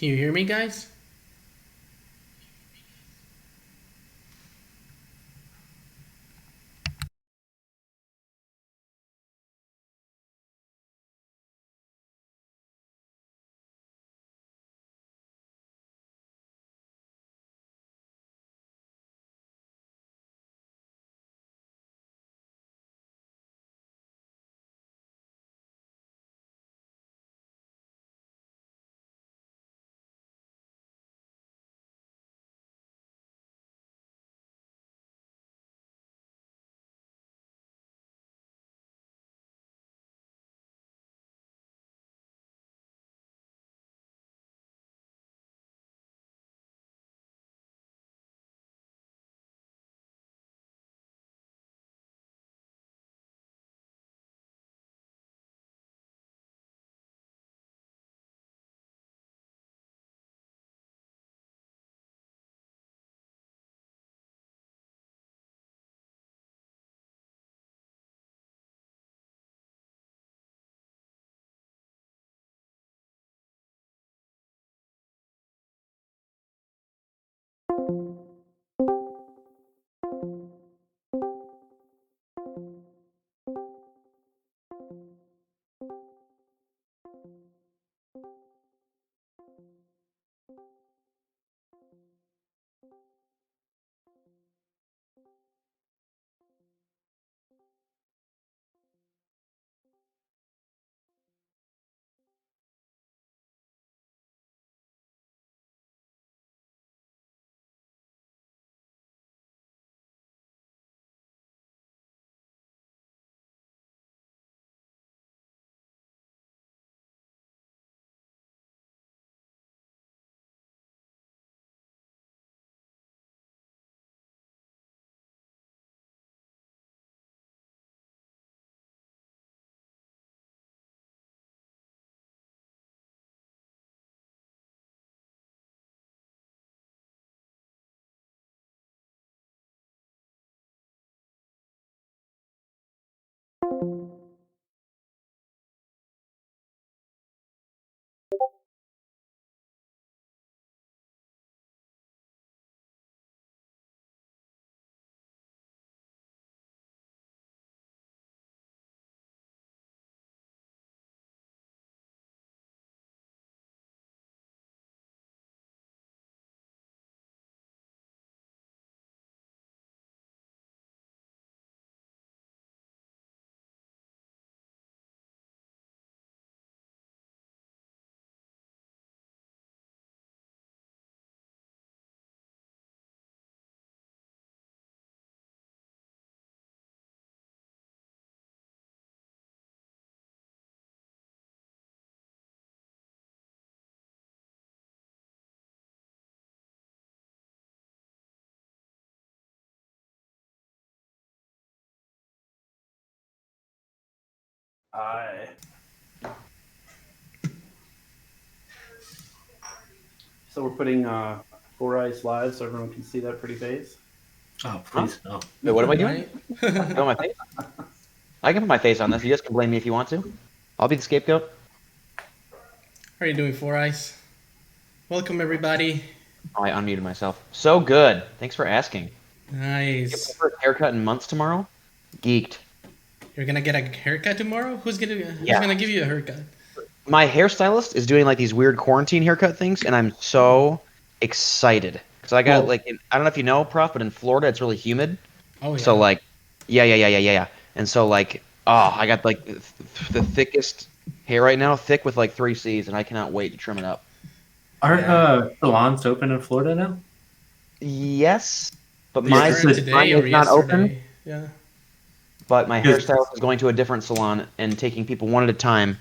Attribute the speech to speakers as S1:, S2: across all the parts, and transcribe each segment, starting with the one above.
S1: Can you hear me, guys?
S2: Aye. So we're putting Four Eyes live so everyone can see that pretty face.
S3: Oh, please no.
S4: Wait, what am I doing?
S1: Right?
S4: Put my face? I can put my face on this. You guys can blame me if you want to. I'll be the scapegoat.
S1: How are you doing, Four Eyes? Welcome, everybody.
S4: Oh, I unmuted myself. So good. Thanks for asking. Get
S1: Nice.
S4: my first haircut in months tomorrow. Geeked.
S1: You're gonna get a haircut tomorrow? Who's
S4: Yeah.
S1: gonna give you a haircut?
S4: My hairstylist is doing like these weird quarantine haircut things, and I'm so excited because I got
S3: Well-
S4: I don't know if you know, Prof, but in Florida it's really humid.
S1: Oh yeah.
S4: So like, yeah. And so like, I got like the thickest hair right now, thick with like 3 C's, and I cannot wait to trim it up.
S3: Aren't salons open in Florida now?
S4: Yes, but
S1: They
S4: my
S1: started today or
S4: is not open.
S1: yesterday. Yeah.
S4: But my
S3: Yes.
S4: hairstylist is going to a different salon and taking people one at a time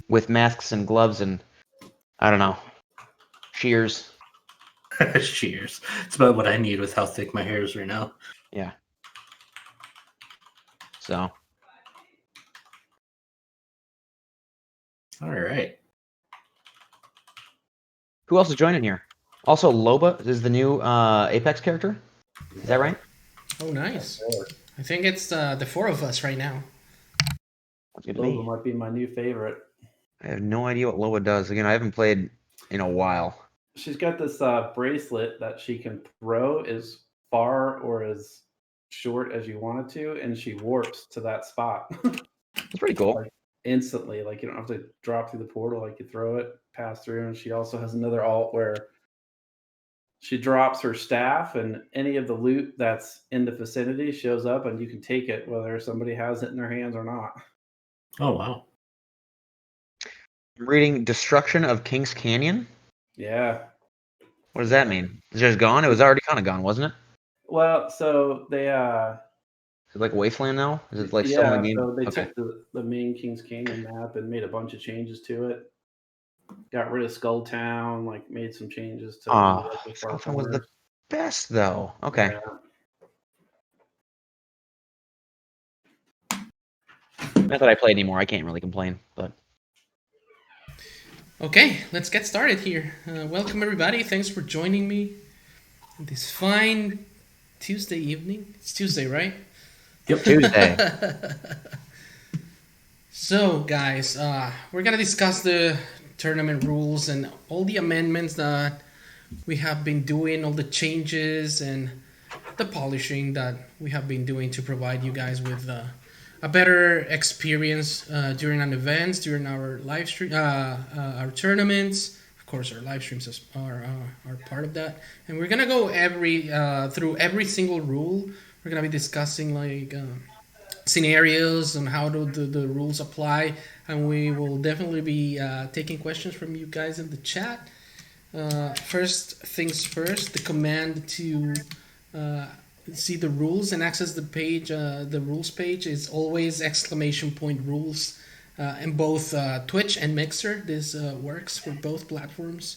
S4: with masks and gloves and I don't know, shears.
S3: Cheers. It's about what I need with how thick my hair is right now.
S4: Yeah. So
S3: All right.
S4: who else is joining here? Also, Loba is the new Apex character. Is that right?
S1: Oh nice. I think it's the four of us right now.
S4: That's good to
S2: Loba
S4: me.
S2: might be my new favorite.
S4: I have no idea what Loba does. Again, I haven't played in a while.
S2: She's got this bracelet that she can throw as far or as short as you want it to, and she warps to that spot
S4: It's pretty cool.
S2: like instantly. Like you don't have to drop through the portal. Like you throw it, pass through, and she also has another alt where she drops her staff, and any of the loot that's in the vicinity shows up, and you can take it whether somebody has it in their hands or not.
S3: Oh wow.
S4: I'm reading Destruction of King's Canyon.
S2: Yeah.
S4: What does that mean? It's just gone? It was already kind of gone, wasn't it?
S2: Well, so they
S4: Is it like Wasteland now? Is it like still in
S2: yeah,
S4: the game?
S2: so they
S4: Okay.
S2: took the main Kings Canyon map and made a bunch of changes to it. Got rid of Skull Town, like made some changes to
S4: Oh,
S2: like, the far
S4: Skulltown was the
S2: corners.
S4: best though. Okay.
S2: Yeah.
S4: Not that I play anymore. I can't really complain, but
S1: Okay, let's get started here. Welcome everybody. Thanks for joining me this fine Tuesday evening. It's Tuesday, right?
S3: Yep.
S4: Tuesday.
S1: So, guys, we're gonna discuss the tournament rules and all the amendments that we have been doing, all the changes and the polishing that we have been doing to provide you guys with a better experience during an events, during our live stream, our tournaments. Of course, our live streams are part of that, and we're gonna go through every single rule. We're gonna be discussing like scenarios and how do the rules apply, and we will definitely be taking questions from you guys in the chat. First things first, the command to see the rules and access the page, the rules page is always !rules in both Twitch and Mixer. This works for both platforms.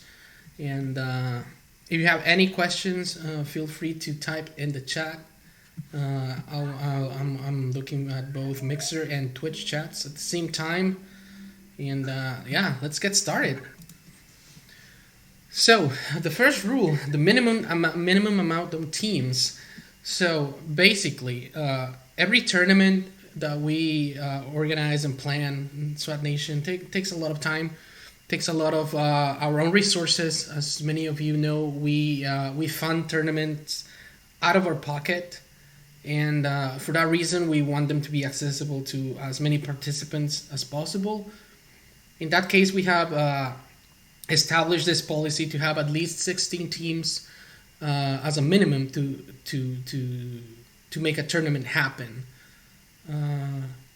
S1: And if you have any questions, feel free to type in the chat. I'm looking at both Mixer and Twitch chats at the same time. And yeah, let's get started. So the first rule, the minimum amount of teams. So basically, every tournament that we organize and plan in SWAT Nation takes a lot of time, takes a lot of our own resources. As many of you know, we fund tournaments out of our pocket, and for that reason, we want them to be accessible to as many participants as possible. In that case, we have established this policy to have at least 16 teams as a minimum to make a tournament happen.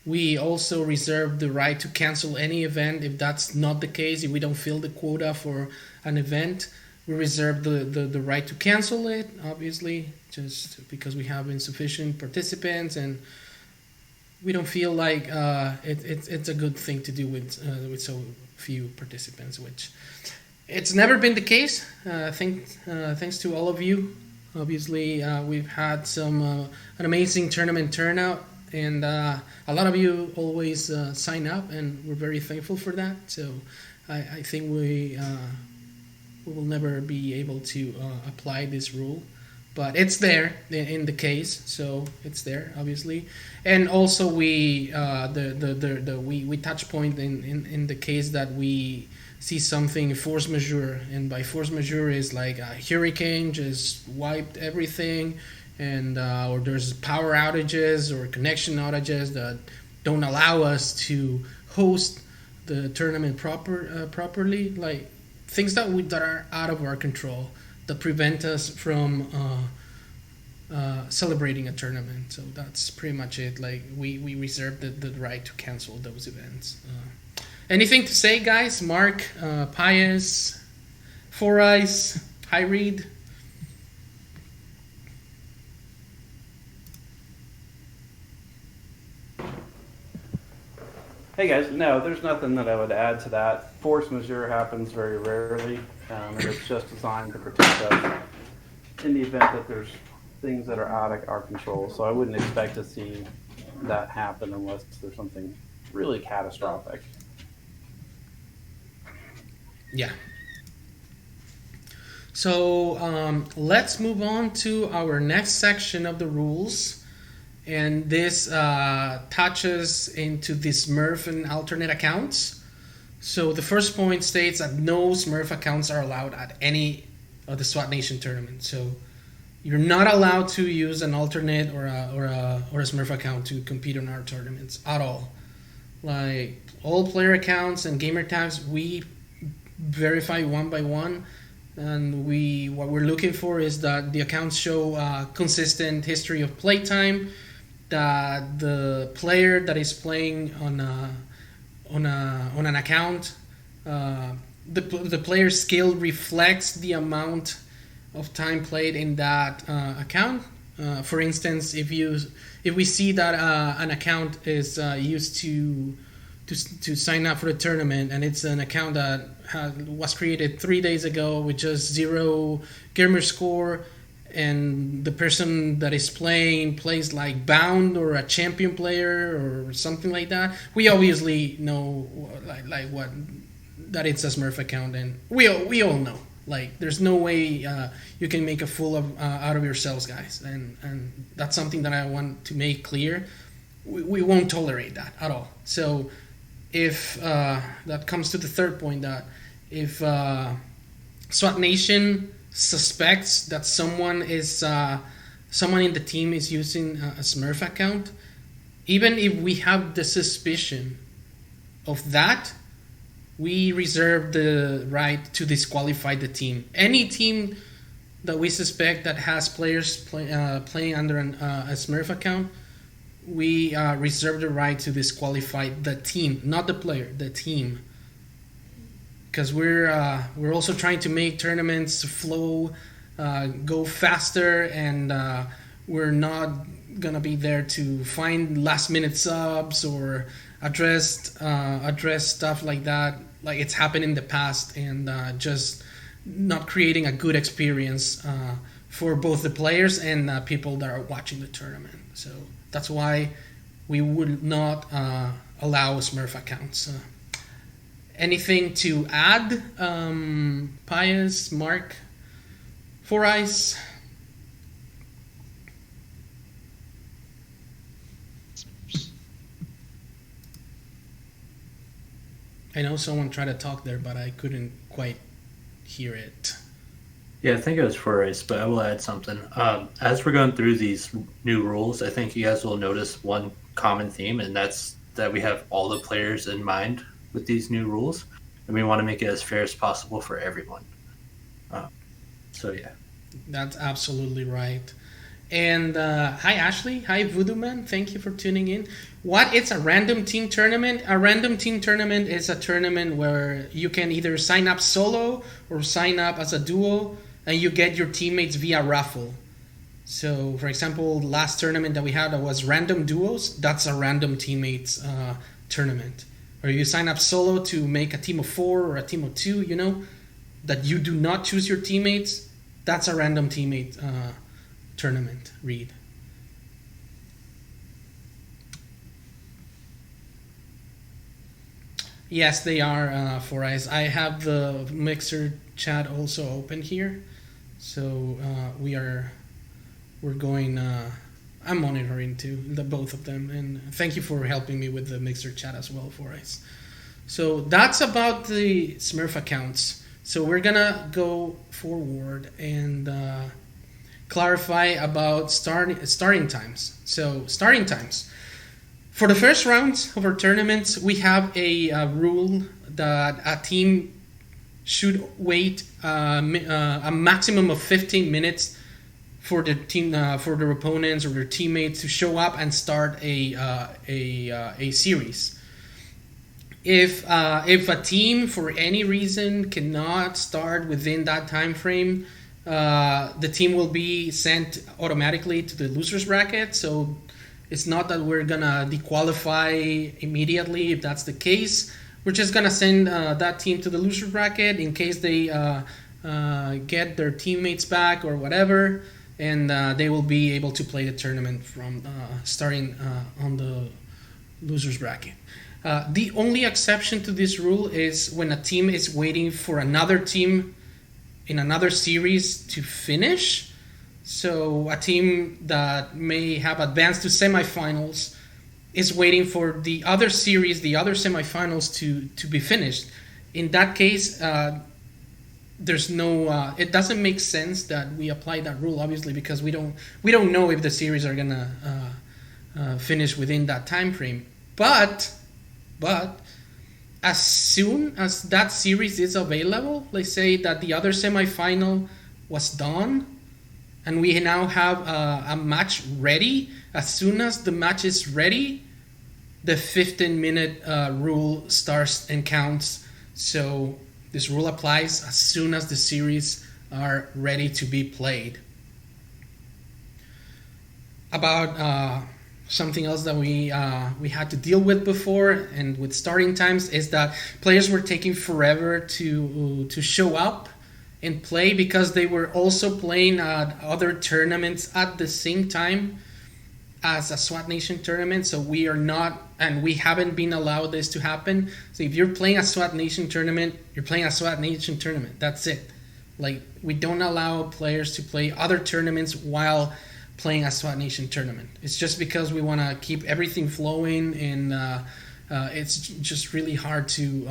S1: We also reserve the right to cancel any event if that's not the case. If we don't fill the quota for an event, we reserve the right to cancel it, obviously, just because we have insufficient participants and we don't feel like it's a good thing to do with so few participants, which it's never been the case. Thanks to all of you. Obviously, we've had an amazing tournament turnout, and a lot of you always sign up, and we're very thankful for that. So I think we will never be able to apply this rule, but it's there in the case, so it's there obviously. And also we touch point in the case that we see something force majeure, and by force majeure is like a hurricane just wiped everything, and or there's power outages or connection outages that don't allow us to host the tournament properly, like things that are out of our control that prevent us from celebrating a tournament. So that's pretty much it. Like we reserve the right to cancel those events. Anything to say, guys? Mark, Pius, Four Eyes, Hi Reed.
S2: Hey guys, no, there's nothing that I would add to that. Force majeure happens very rarely, and it's just designed to protect us in the event that there's things that are out of our control. So I wouldn't expect to see that happen unless there's something really catastrophic.
S1: Yeah. So let's move on to our next section of the rules, and this touches into the Smurf and alternate accounts. So the first point states that no Smurf accounts are allowed at any of the SWAT Nation tournament. So you're not allowed to use an alternate or a Smurf account to compete in our tournaments at all. Like all player accounts and gamer tags, we verify one by one, and what we're looking for is that the accounts show consistent history of playtime, that the player that is playing on an account, the player's skill reflects the amount of time played in that account. For instance, if we see that an account is used to sign up for a tournament, and it's an account that was created 3 days ago with just 0 gamer score, and the person that is playing plays like Bound or a champion player or something like that, we obviously know like what that it's a Smurf account, and we all know. Like, there's no way you can make a fool out of yourselves, guys, and that's something that I want to make clear. We won't tolerate that at all. So if that comes to the third point, that if SWAT Nation suspects that someone in the team is using a Smurf account, even if we have the suspicion of that, we reserve the right to disqualify the team. Any team that we suspect that has players playing under a Smurf account, we reserve the right to disqualify the team, not the player, the team. Because we're also trying to make tournaments flow, go faster, and we're not gonna be there to find last minute subs or address stuff like that, like it's happened in the past, and just not creating a good experience for both the players and people that are watching the tournament. So that's why we would not allow Smurf accounts. Anything to add, Pius, Mark, Four Eyes? I know someone tried to talk there, but I couldn't quite hear it.
S3: Yeah, I think it was for Ace, but I will add something. As we're going through these new rules, I think you guys will notice one common theme, and that's that we have all the players in mind with these new rules, and we want to make it as fair as possible for everyone. So yeah.
S1: That's absolutely right. And hi Ashley, hi Voodoo Man, thank you for tuning in. What is a random team tournament? A random team tournament is a tournament where you can either sign up solo or sign up as a duo, and you get your teammates via raffle. So, for example, the last tournament that we had that was random duos, that's a random teammates tournament. Or you sign up solo to make a team of 4 or a team of 2, that you do not choose your teammates, that's a random teammate tournament, Reed. Yes, they are, Four Eyes. I have the Mixer chat also open here, so we're going. I'm monitoring too, both of them, and thank you for helping me with the Mixer chat as well, Four Eyes. So that's about the Smurf accounts. So we're gonna go forward and clarify about starting times. So starting times. For the first rounds of our tournaments, we have a rule that a team should wait a maximum of 15 minutes for the team, for their opponents or their teammates to show up and start a series. If a team for any reason cannot start within that time frame, the team will be sent automatically to the losers bracket. So it's not that we're gonna dequalify immediately if that's the case. We're just gonna send that team to the loser bracket in case they get their teammates back or whatever, and they will be able to play the tournament from starting on the losers bracket. The only exception to this rule is when a team is waiting for another team in another series to finish. So a team that may have advanced to semifinals is waiting for the other series, the other semifinals to be finished. In that case, there's no. It doesn't make sense that we apply that rule, obviously, because we don't know if the series are gonna finish within that time frame. But as soon as that series is available, let's say that the other semifinal was done, and we now have a match ready. As soon as the match is ready, the 15-minute rule starts and counts. So this rule applies as soon as the series are ready to be played. About something else that we had to deal with before and with starting times is that players were taking forever to show up and play because they were also playing at other tournaments at the same time as a SWAT Nation tournament. So we are not, and we haven't been allowed this to happen. So if you're playing a SWAT Nation tournament, you're playing a SWAT Nation tournament. That's it. Like, we don't allow players to play other tournaments while playing a SWAT Nation tournament. It's just because we want to keep everything flowing, and it's just really hard to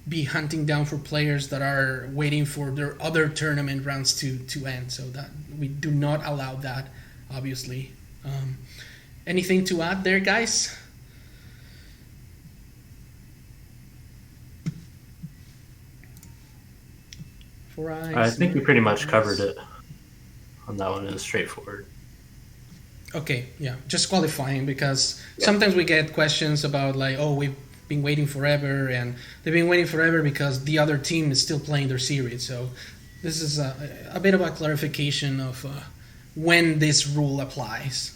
S1: be hunting down for players that are waiting for their other tournament rounds to end. So that we do not allow that, obviously. Anything to add there, guys?
S3: I think we pretty much covered it on that one. It was straightforward.
S1: Okay, yeah, just qualifying, because sometimes we get questions about like, oh, we've been waiting forever, and they've been waiting forever because the other team is still playing their series. So this is a bit of a clarification of when this rule applies.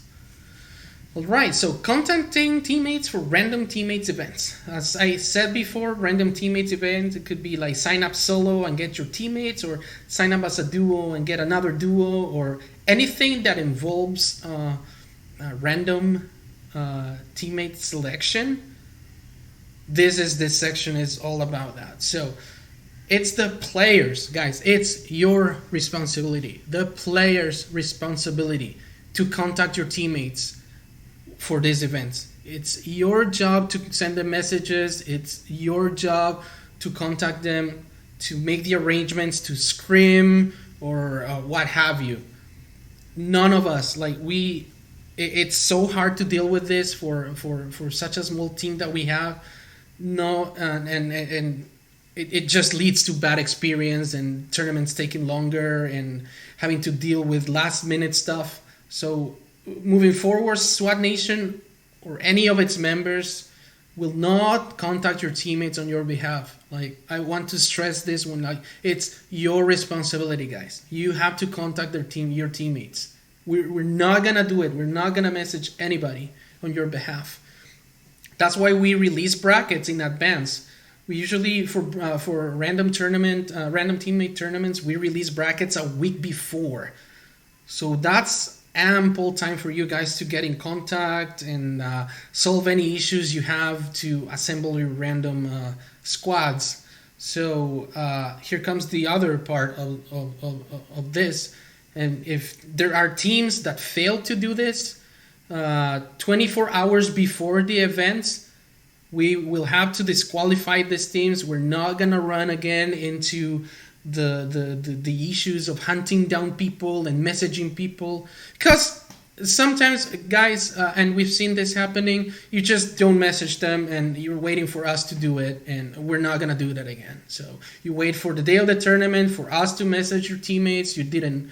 S1: All right, so contacting teammates for random teammates events. As I said before, random teammates events, it could be like sign up solo and get your teammates, or sign up as a duo and get another duo, or anything that involves random teammate selection. This section is all about that. So it's the players, guys. It's your responsibility, the players' responsibility to contact your teammates for these events. It's your job to send them messages. It's your job to contact them, to make the arrangements, to scrim or what have you. None of us, it's so hard to deal with this for such a small team that we have. No, and it just leads to bad experience and tournaments taking longer and having to deal with last minute stuff. So moving forward, SWAT Nation or any of its members will not contact your teammates on your behalf. Like, I want to stress this one. Like, it's your responsibility, guys. You have to contact your teammates. We're not gonna do it. We're not gonna message anybody on your behalf. That's why we release brackets in advance. We usually for random teammate tournaments, we release brackets a week before. So that's ample time for you guys to get in contact and solve any issues you have to assemble your random squads. So here comes the other part of this. And if there are teams that fail to do this 24 hours before the events, we will have to disqualify these teams. We're not gonna run again into the issues of hunting down people and messaging people, because sometimes guys and we've seen this happening, you just don't message them and you're waiting for us to do it, and we're not gonna do that again. So you wait for the day of the tournament for us to message your teammates. You didn't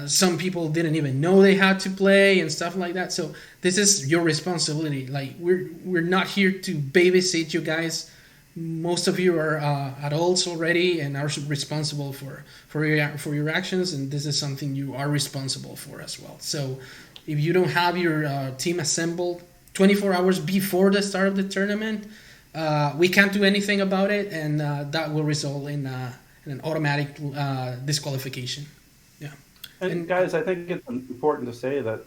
S1: some people didn't even know they had to play and stuff like that. So this is your responsibility. Like, we're not here to babysit you guys. Most of you are adults already and are responsible for your actions, and this is something you are responsible for as well. So if you don't have your team assembled 24 hours before the start of the tournament, we can't do anything about it, and that will result in an automatic disqualification. Yeah.
S2: And guys, I think it's important to say that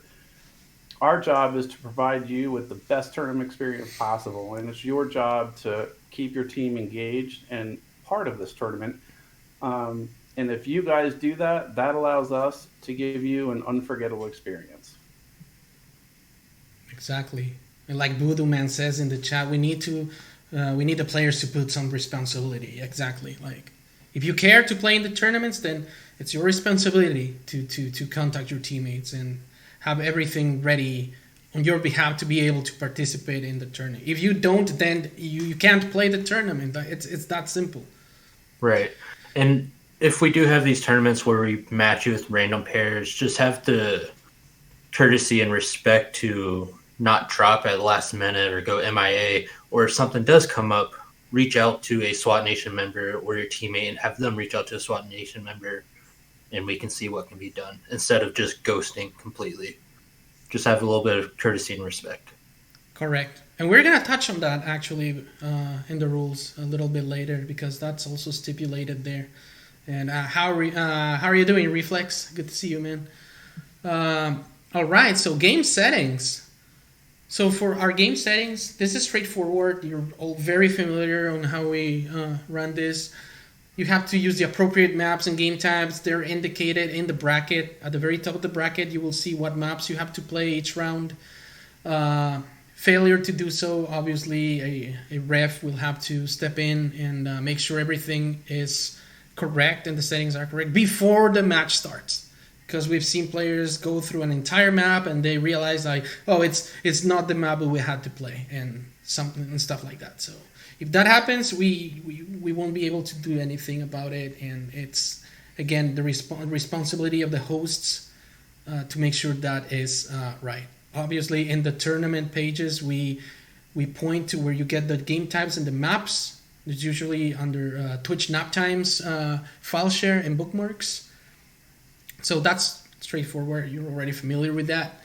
S2: our job is to provide you with the best tournament experience possible, and it's your job to keep your team engaged and part of this tournament. And if you guys do that, that allows us to give you an unforgettable experience.
S1: Exactly. And like Voodoo Man says in the chat, we need the players to put some responsibility. Exactly. Like, if you care to play in the tournaments, then it's your responsibility to contact your teammates and have everything ready on your behalf to be able to participate in the tournament. If you don't, then you can't play the tournament. It's that simple.
S3: Right. And if we do have these tournaments where we match you with random pairs, just have the courtesy and respect to not drop at the last minute or go MIA, or if something does come up, reach out to a SWAT Nation member or your teammate and have them reach out to a SWAT Nation member, and we can see what can be done instead of just ghosting completely. Just have a little bit of courtesy and respect.
S1: Correct. And we're going to touch on that actually in the rules a little bit later, because that's also stipulated there. And how are you doing, Reflex? Good to see you, man. All right, so game settings. So for our game settings, this is straightforward. You're all very familiar on how we run this. You have to use the appropriate maps and game types. They're indicated in the bracket. At the very top of the bracket, you will see what maps you have to play each round. Failure to do so, obviously, a ref will have to step in and make sure everything is correct and the settings are correct before the match starts. Because we've seen players go through an entire map and they realize, like, oh, it's not the map that we had to play, and something and stuff like that. So if that happens, we won't be able to do anything about it, and it's, again, the responsibility of the hosts to make sure that is right. Obviously, in the tournament pages, we point to where you get the game types and the maps. It's usually under Twitch nap times, file share, and bookmarks. So that's straightforward. You're already familiar with that.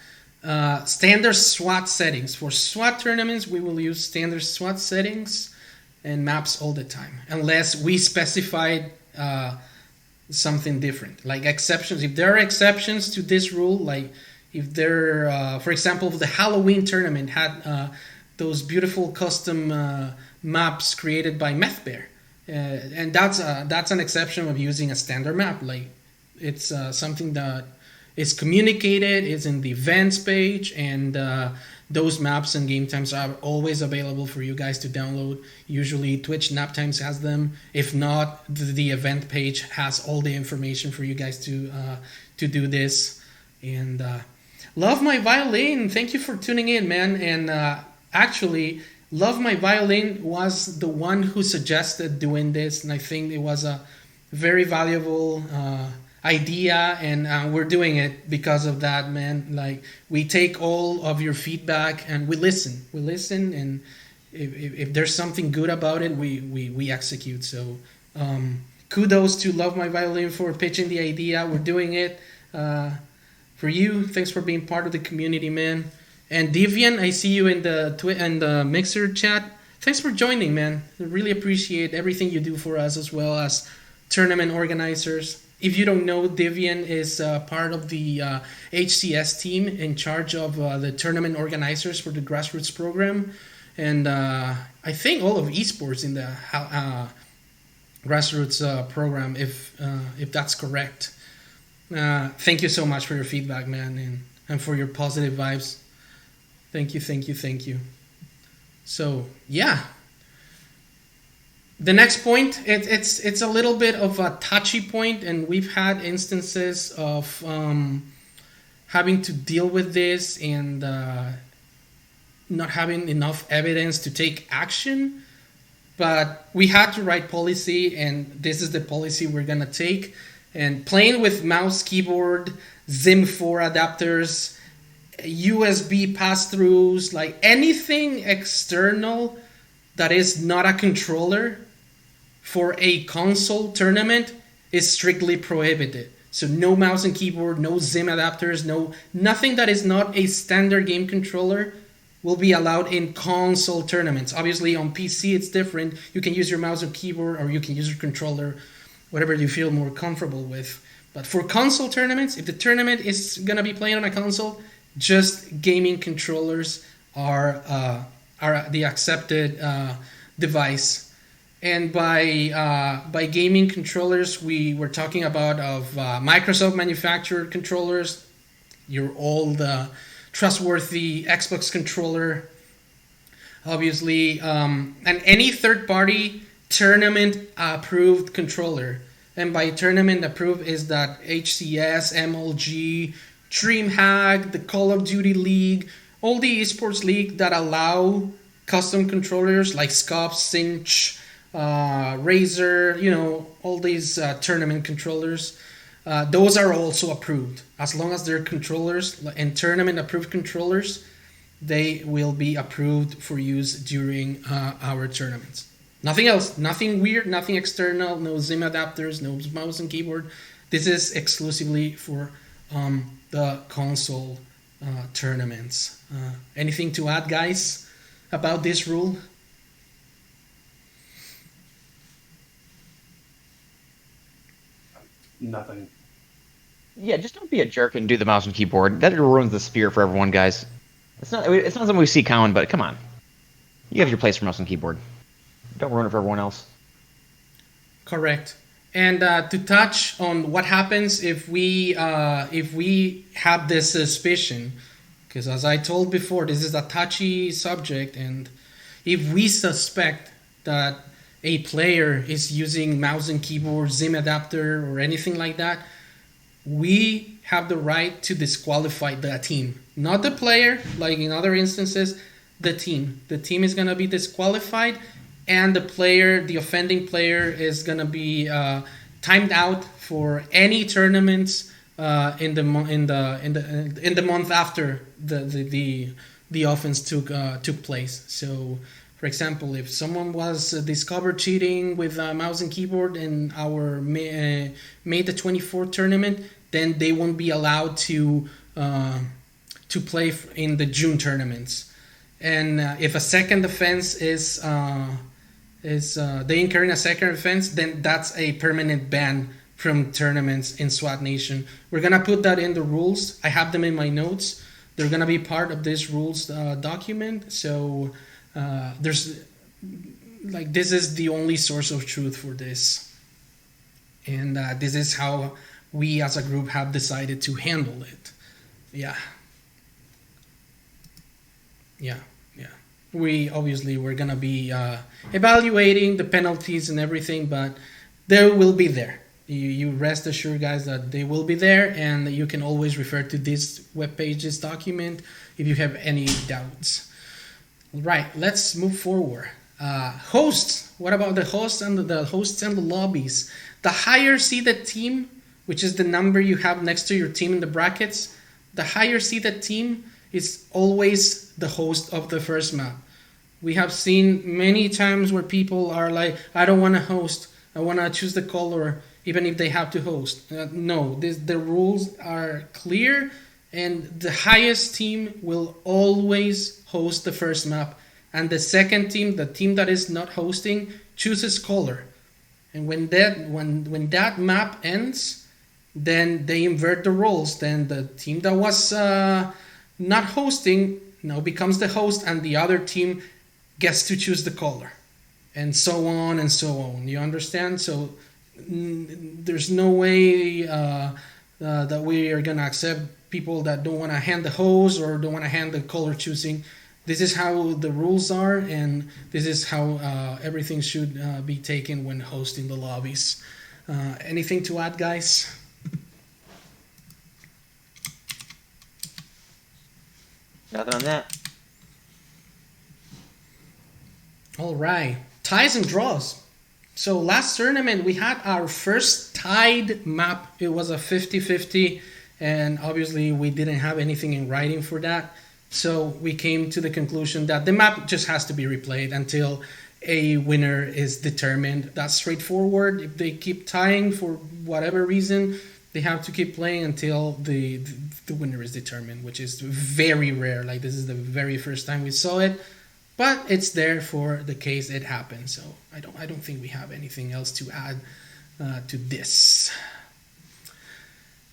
S1: Standard SWAT settings. For SWAT tournaments, we will use standard SWAT settings and maps all the time, unless we specified something different, like exceptions. If there are exceptions to this rule, like if there, for example, the Halloween tournament had those beautiful custom maps created by MethBear, and that's an exception of using a standard map. Like, it's something that is communicated, is in the events page, and those maps and game times are always available for you guys to download. Usually Twitch nap times has them. If not, the event page has all the information for you guys to do this. And Love My Violin, thank you for tuning in, man. And actually, Love My Violin was the one who suggested doing this, and I think it was a very valuable idea, and we're doing it because of that, man. Like, we take all of your feedback and we listen, and if there's something good about it, we execute. So kudos to Love My Violin for pitching the idea. We're doing it for you. Thanks for being part of the community, man. And Devian, I see you in the Mixer chat. Thanks for joining, man. I really appreciate everything you do for us, as well as tournament organizers. If you don't know, Devian is part of the HCS team in charge of the tournament organizers for the grassroots program, and I think all of esports in the grassroots program, if that's correct. Thank you so much for your feedback, man, and for your positive vibes. Thank you. So yeah. The next point, it's a little bit of a touchy point, and we've had instances of having to deal with this and not having enough evidence to take action. But we had to write policy, and this is the policy we're gonna take. And playing with mouse, keyboard, ZIM4 adapters, USB pass-throughs, like anything external that is not a controller for a console tournament is strictly prohibited. So no mouse and keyboard, no ZIM adapters, nothing that is not a standard game controller will be allowed in console tournaments. Obviously on PC it's different. You can use your mouse or keyboard, or you can use your controller, whatever you feel more comfortable with. But for console tournaments, if the tournament is gonna be playing on a console, just gaming controllers are the accepted device. And by gaming controllers, we were talking about Microsoft manufactured controllers, your old trustworthy Xbox controller, obviously, and any third party tournament approved controller. And by tournament approved is that HCS, MLG, DreamHack, the Call of Duty League, all the esports league that allow custom controllers like Scope, Cinch, Razer, all these tournament controllers. Those are also approved. As long as they're controllers and tournament approved controllers, they will be approved for use during our tournaments. Nothing else, nothing weird, nothing external, no Zim adapters, no mouse and keyboard. This is exclusively for the console tournaments. Anything to add, guys, about this rule?
S2: Nothing.
S4: Yeah, just don't be a jerk and do the mouse and keyboard. That ruins the spirit for everyone, guys. It's not something we see common, but come on. You have your place for mouse and keyboard. Don't ruin it for everyone else.
S1: Correct. And to touch on what happens if we have this suspicion, because as I told before, this is a touchy subject, and if we suspect that a player is using mouse and keyboard, Zim adapter, or anything like that, we have the right to disqualify the team. Not the player, like in other instances, the team. The team is going to be disqualified, and the offending player is going to be timed out for any tournaments in the month after the offense took place. So, for example, if someone was discovered cheating with mouse and keyboard in our May the 24th tournament, then they won't be allowed to play in the June tournaments. And if a second offense is they incurring a second offense, then that's a permanent ban from tournaments in SWAT Nation. We're gonna put that in the rules. I have them in my notes. They're gonna be part of this rules document. So this is the only source of truth for this, and this is how we as a group have decided to handle it. Yeah. We're gonna be evaluating the penalties and everything, but they will be there. You rest assured, guys, that they will be there, and you can always refer to this webpage, this document, if you have any doubts. Right, let's move forward. Hosts. What about the hosts and the hosts and the lobbies? The higher seeded team, which is the number you have next to your team in the brackets, the higher seeded team is always the host of the first map. We have seen many times where people are like, I don't want to host. I want to choose the color, even if they have to host. No, the rules are clear, and the highest team will always host the first map. And the second team, the team that is not hosting, chooses color. And when that map ends, then they invert the roles. Then the team that was not hosting now becomes the host, and the other team gets to choose the color, and so on and so on. You understand? So there's no way that we are gonna accept people that don't want to hand the host or don't want to hand the color choosing. This is how the rules are, and this is how everything should be taken when hosting the lobbies. Anything to add, guys?
S4: Nothing on that.
S1: All right, ties and draws. So last tournament we had our first tied map. It was a 50-50, and obviously we didn't have anything in writing for that. So we came to the conclusion that the map just has to be replayed until a winner is determined. That's straightforward. If they keep tying for whatever reason, they have to keep playing until the winner is determined, which is very rare. Like, this is the very first time we saw it, but it's there for the case it happens. So I don't think we have anything else to add to this.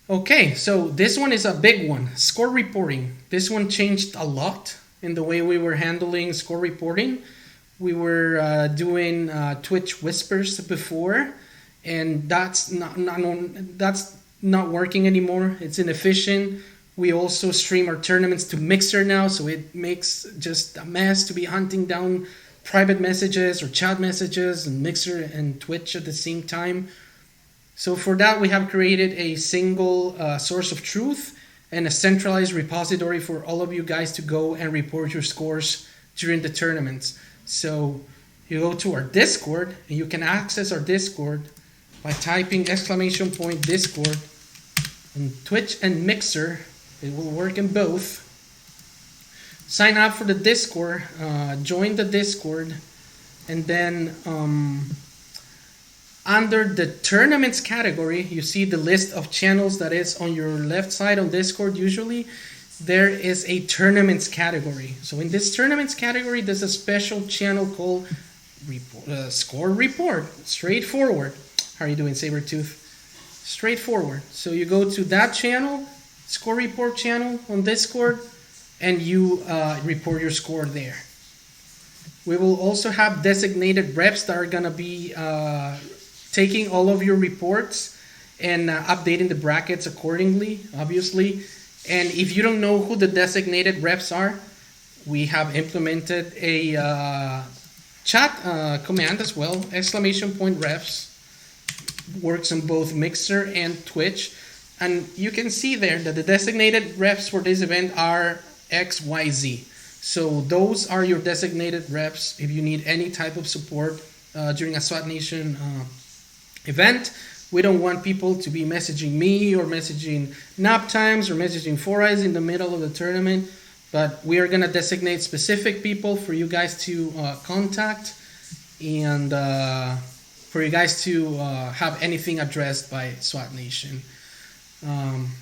S1: Okay, so this one is a big one. Score reporting. This one changed a lot in the way we were handling score reporting. We were doing Twitch whispers before, and that's not working anymore. It's inefficient. We also stream our tournaments to Mixer now, so it makes just a mess to be hunting down private messages or chat messages and Mixer and Twitch at the same time. So for that, we have created a single source of truth and a centralized repository for all of you guys to go and report your scores during the tournaments. So you go to our Discord, and you can access our Discord by typing !Discord on Twitch and Mixer. It will work in both. Sign up for the Discord, join the Discord, and then under the tournaments category, you see the list of channels that is on your left side on Discord usually. There is a tournaments category. So in this tournaments category, there's a special channel called Score Report. Straightforward. How are you doing, Sabertooth? Straightforward. So you go to that channel, Score Report channel on Discord, and you report your score there. We will also have designated reps that are going to be taking all of your reports and updating the brackets accordingly, obviously. And if you don't know who the designated reps are, we have implemented a chat command as well, !Reps. Works on both Mixer and Twitch. And you can see there that the designated reps for this event are XYZ. So those are your designated reps if you need any type of support during a SWAT Nation event. We don't want people to be messaging me or messaging nap times or messaging 4Eyes in the middle of the tournament, but we are going to designate specific people for you guys to contact and for you guys to have anything addressed by SWAT Nation.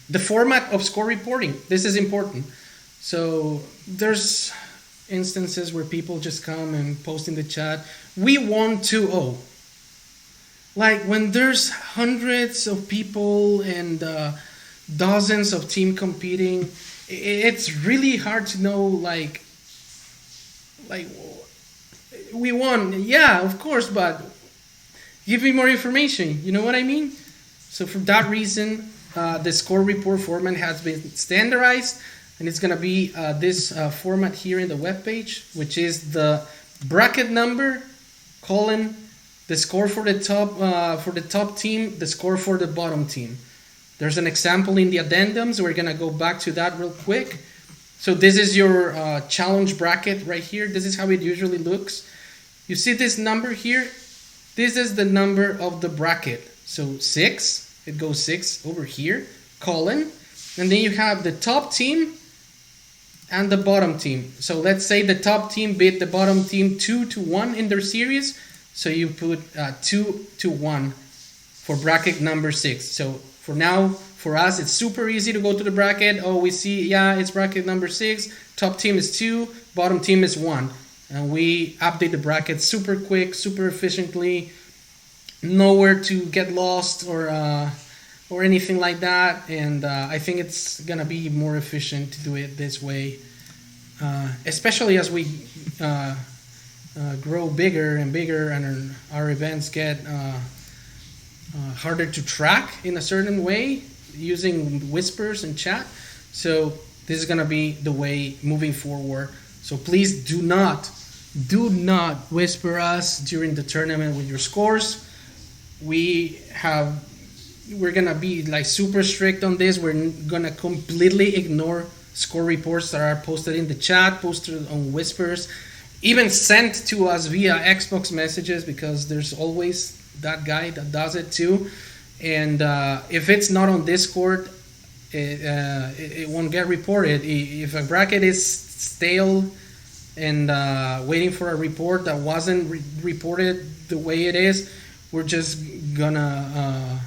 S1: The format of score reporting, this is important. So there's instances where people just come and post in the chat, we won 2-0. Like when there's hundreds of people and dozens of team competing, it's really hard to know like we won. Yeah, of course, but give me more information. You know what I mean? So for that reason, the score report format has been standardized, and it's going to be this format here in the webpage, which is the bracket number, colon, the score for the top team, the score for the bottom team. There's an example in the addendums. We're going to go back to that real quick. So this is your challenge bracket right here. This is how it usually looks. You see this number here? This is the number of the bracket. So 6, it goes 6 over here, colon. And then you have the top team and the bottom team. So let's say the top team beat the bottom team 2-1 in their series. So you put 2-1 for bracket number 6. So for now, for us, it's super easy to go to the bracket. Oh, we see, yeah, it's bracket number 6. Top team is 2, bottom team is 1. And we update the bracket super quick, super efficiently. Nowhere to get lost or anything like that. And I think it's going to be more efficient to do it this way. Especially as we grow bigger and bigger and our events get harder to track in a certain way using whispers and chat. So this is going to be the way moving forward. So please do not whisper us during the tournament with your scores. We're going to be like super strict on this. We're going to completely ignore score reports that are posted in the chat, posted on whispers, even sent to us via Xbox messages, because there's always that guy that does it too. And if it's not on Discord, it won't get reported. If a bracket is stale and waiting for a report that wasn't reported the way it is, we're just gonna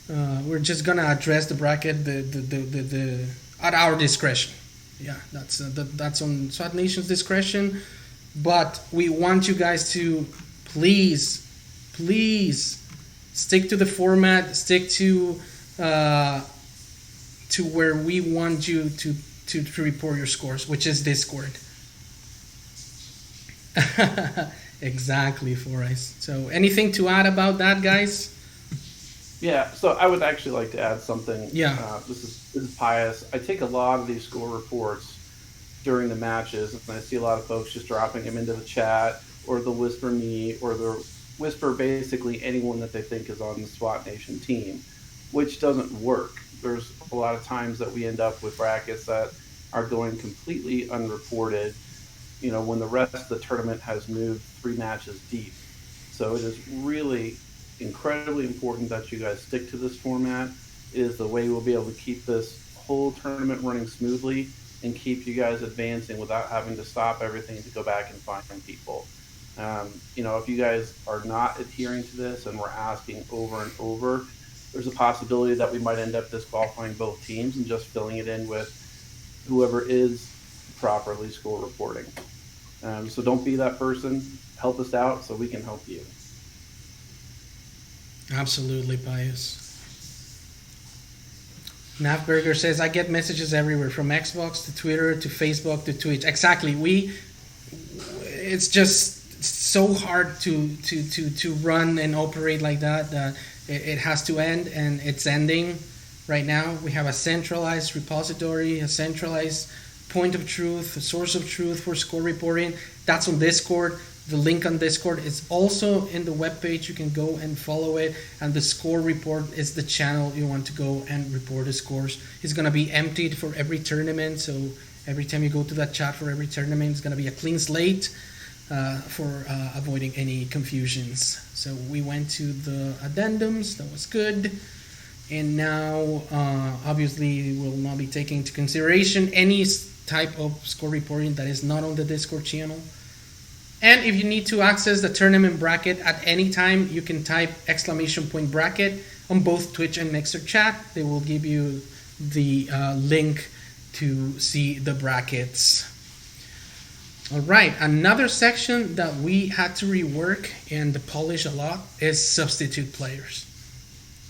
S1: address the bracket the at our discretion. Yeah, that's on SWAT Nation's discretion. But we want you guys to please stick to the format, stick to where we want you to report your scores, which is Discord. Exactly, 4Eyes. So anything to add about that, guys?
S2: Yeah, so I would actually like to add something.
S1: Yeah.
S2: This is Pius. I take a lot of these score reports during the matches, and I see a lot of folks just dropping them into the chat, or they'll whisper me, or they'll whisper basically anyone that they think is on the SWAT Nation team, which doesn't work. There's a lot of times that we end up with brackets that are going completely unreported, when the rest of the tournament has moved 3 matches deep. So it is really incredibly important that you guys stick to this format. It is the way we'll be able to keep this whole tournament running smoothly and keep you guys advancing without having to stop everything to go back and find people. If you guys are not adhering to this and we're asking over and over, there's a possibility that we might end up disqualifying both teams and just filling it in with whoever is properly score reporting. So don't be that person. Help us out so we can help you.
S1: Absolutely, Pius. Nafberger says, I get messages everywhere from Xbox to Twitter to Facebook to Twitch. Exactly. It's just so hard to run and operate like that it has to end, and it's ending right now. We have a centralized repository, a centralized point of truth, a source of truth for score reporting. That's on Discord. The link on Discord is also in the webpage. You can go and follow it. And the score report is the channel you want to go and report the scores. It's going to be emptied for every tournament. So every time you go to that chat for every tournament, it's going to be a clean slate for avoiding any confusions. So we went to the addendums. That was good. And now, obviously, we'll not be taking into consideration any type of score reporting that is not on the Discord channel. And if you need to access the tournament bracket at any time, you can type !bracket on both Twitch and Mixer chat. They will give you the link to see the brackets. All right, another section that we had to rework and polish a lot is substitute players.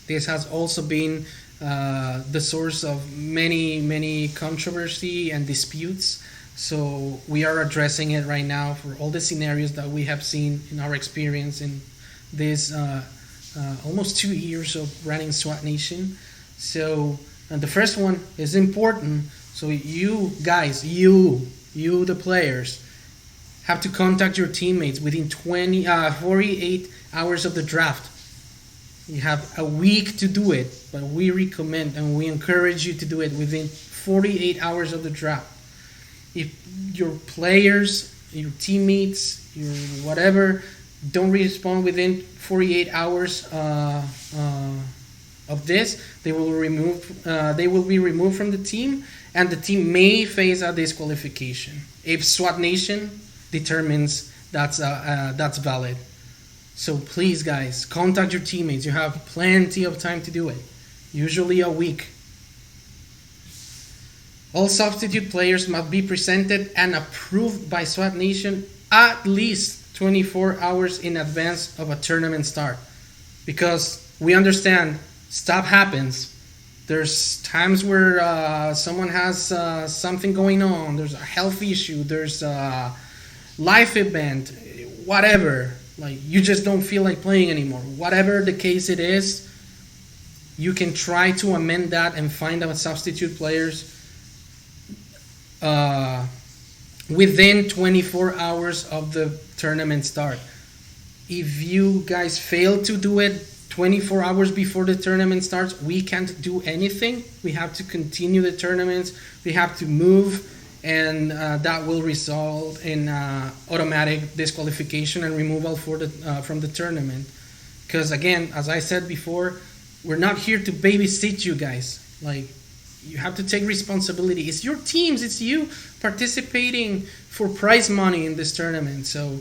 S1: This has also been the source of many controversy and disputes. So we are addressing it right now for all the scenarios that we have seen in our experience in this almost 2 years of running SWAT Nation. So the first one is important. So you guys, you the players, have to contact your teammates within 48 hours of the draft. You have a week to do it, but we recommend and we encourage you to do it within 48 hours of the draft. If your players, your teammates, your whatever, don't respond within 48 hours of this, they will be removed from the team, and the team may face a disqualification if SWAT Nation determines that's valid. So please, guys, contact your teammates. You have plenty of time to do it, usually a week. All substitute players must be presented and approved by SWAT Nation at least 24 hours in advance of a tournament start. Because we understand stuff happens. There's times where someone has something going on. There's a health issue. There's a life event. Whatever. Like, you just don't feel like playing anymore. Whatever the case it is, you can try to amend that and find out substitute players within 24 hours of the tournament start. If you guys fail to do it 24 hours before the tournament starts, we can't do anything. We have to continue the tournaments. We have to move, and that will result in automatic disqualification and removal from the tournament. Because again, as I said before, we're not here to babysit you guys. Like, you have to take responsibility. It's your teams. It's you participating for prize money in this tournament. So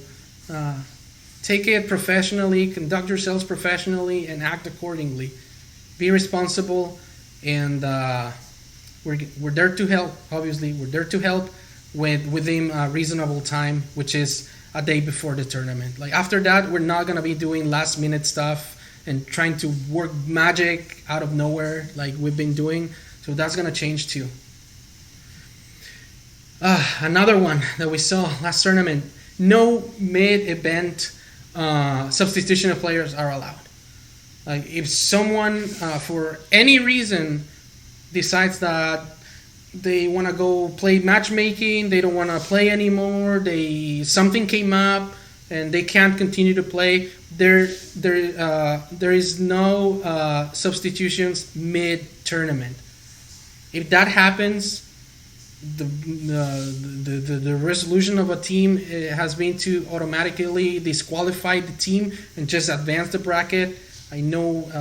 S1: take it professionally, conduct yourselves professionally, and act accordingly. Be responsible, and we're there to help. Obviously, we're there to help within a reasonable time, which is a day before the tournament. Like, after that, we're not gonna be doing last minute stuff and trying to work magic out of nowhere like we've been doing. So that's going to change too. Another one that we saw last tournament, no mid-event substitution of players are allowed. Like if someone for any reason decides that they want to go play matchmaking, they don't want to play anymore, something came up and they can't continue to play, there is no substitutions mid tournament. If that happens, the resolution of a team has been to automatically disqualify the team and just advance the bracket. I know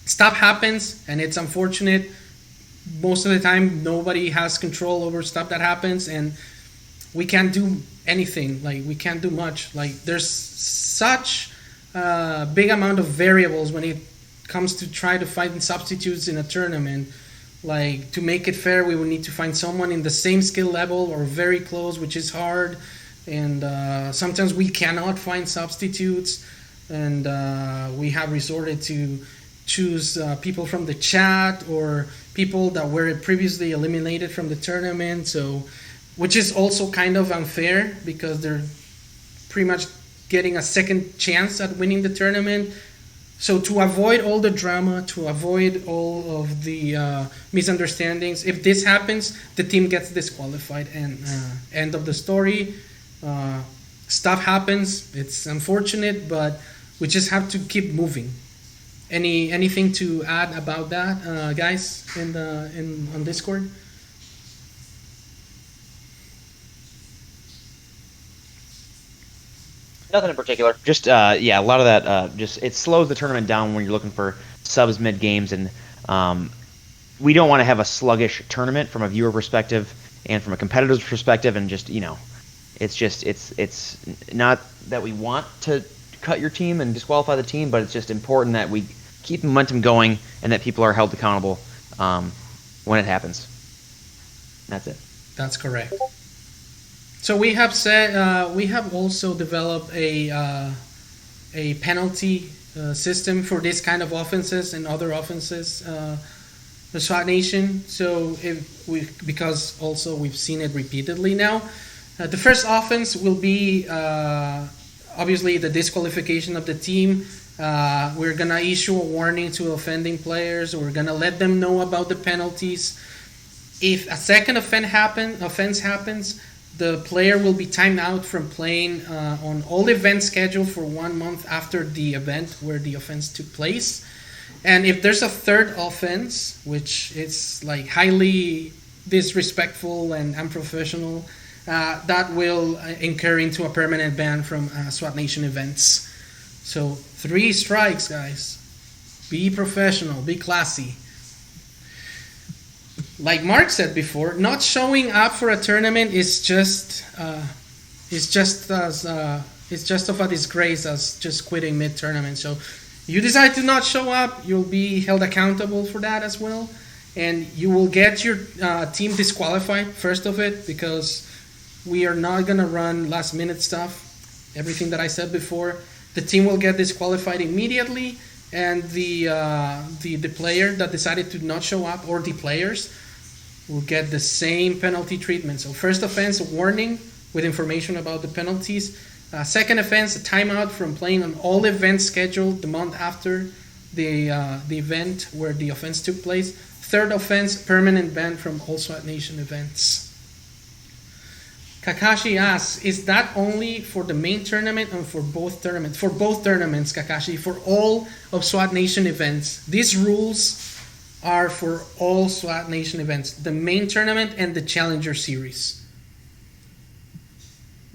S1: stuff happens and it's unfortunate. Most of the time nobody has control over stuff that happens, and we can't do anything. Like we can't do much. Like there's such a big amount of variables when it comes to try to find substitutes in a tournament. Like to make it fair, we would need to find someone in the same skill level or very close, which is hard, and sometimes we cannot find substitutes, and we have resorted to choose people from the chat or people that were previously eliminated from the tournament. So, which is also kind of unfair because they're pretty much getting a second chance at winning the tournament. So to avoid all the drama, to avoid all of the misunderstandings, if this happens, the team gets disqualified, and end of the story. Stuff happens. It's unfortunate, but we just have to keep moving. Anything to add about that, guys, on Discord?
S4: Nothing in particular. Just a lot of that. Just it slows the tournament down when you're looking for subs mid games, and we don't want to have a sluggish tournament from a viewer perspective and from a competitor's perspective. And just it's not that we want to cut your team and disqualify the team, but it's just important that we keep momentum going and that people are held accountable when it happens. That's it.
S1: That's correct. So we have said we have also developed a penalty system for this kind of offenses and other offenses, the SWAT Nation. So because also we've seen it repeatedly now. The first offense will be obviously the disqualification of the team. We're gonna issue a warning to offending players. We're gonna let them know about the penalties. If a second offense happens, the player will be timed out from playing on all events scheduled for 1 month after the event where the offense took place. And if there's a third offense, which is like highly disrespectful and unprofessional, that will incur into a permanent ban from SWAT Nation events. So 3 strikes, guys. Be professional, be classy. Like Mark said before, not showing up for a tournament is just of a disgrace as just quitting mid-tournament. So you decide to not show up, you'll be held accountable for that as well, and you will get your team disqualified first of it, because we are not gonna run last-minute stuff. Everything that I said before, the team will get disqualified immediately, and the player that decided to not show up, or the players, will get the same penalty treatment. So first offense, a warning with information about the penalties. Second offense, a timeout from playing on all events scheduled the month after the event where the offense took place. Third offense, permanent ban from all SWAT Nation events. Kakashi asks, is that only for the main tournament or for both tournaments? For both tournaments, Kakashi, for all of SWAT Nation events. These rules are for all SWAT Nation events, the main tournament and the Challenger Series.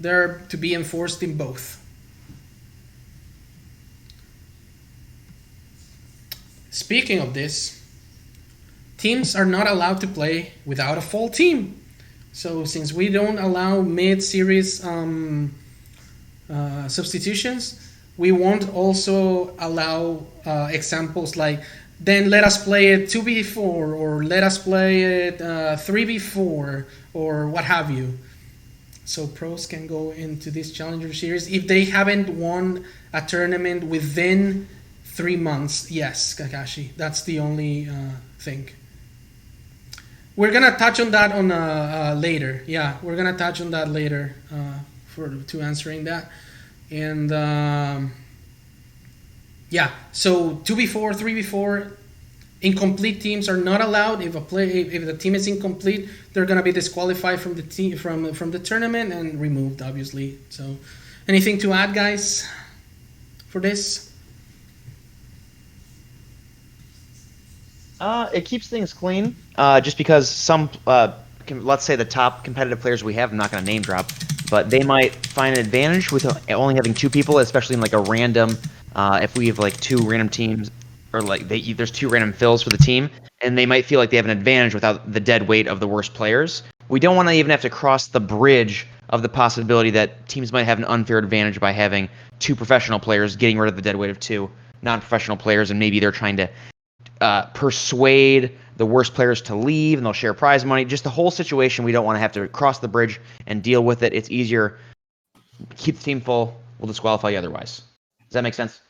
S1: They're to be enforced in both. Speaking of this, teams are not allowed to play without a full team. So since we don't allow mid-series substitutions, we won't also allow examples like, then let us play it 2v4, or let us play it 3v4, or what have you. So pros can go into this Challenger Series if they haven't won a tournament within 3 months. Yes, Kakashi, that's the only thing. We're gonna touch on that on later. Yeah, we're gonna touch on that later to answering that. And Yeah. So 2v4, 3v4, incomplete teams are not allowed. If the team is incomplete, they're gonna be disqualified from the team from the tournament and removed, obviously. So, anything to add, guys, for this?
S4: It keeps things clean. Just because some, let's say the top competitive players we have, I'm not going to name drop, but they might find an advantage with only having two people, especially in like a random. If we have like two random teams, or like there's two random fills for the team, and they might feel like they have an advantage without the dead weight of the worst players. We don't want to even have to cross the bridge of the possibility that teams might have an unfair advantage by having two professional players getting rid of the dead weight of two non-professional players, and maybe they're trying to persuade the worst players to leave, and they'll share prize money. Just the whole situation, we don't want to have to cross the bridge and deal with it. It's easier. Keep the team full. We'll disqualify you otherwise. Does that make sense?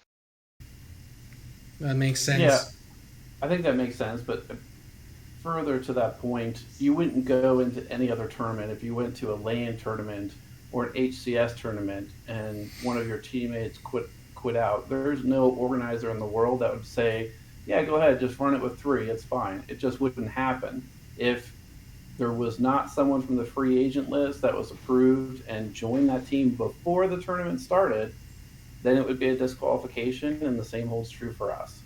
S1: That makes sense.
S2: Yeah, I think that makes sense. But further to that point, you wouldn't go into any other tournament if you went to a LAN tournament or an HCS tournament and one of your teammates quit out. There's no organizer in the world that would say, yeah, go ahead, just run it with three, it's fine. It just wouldn't happen. If there was not someone from the free agent list that was approved and joined that team before the tournament started, then it would be a disqualification, and the same holds true for us.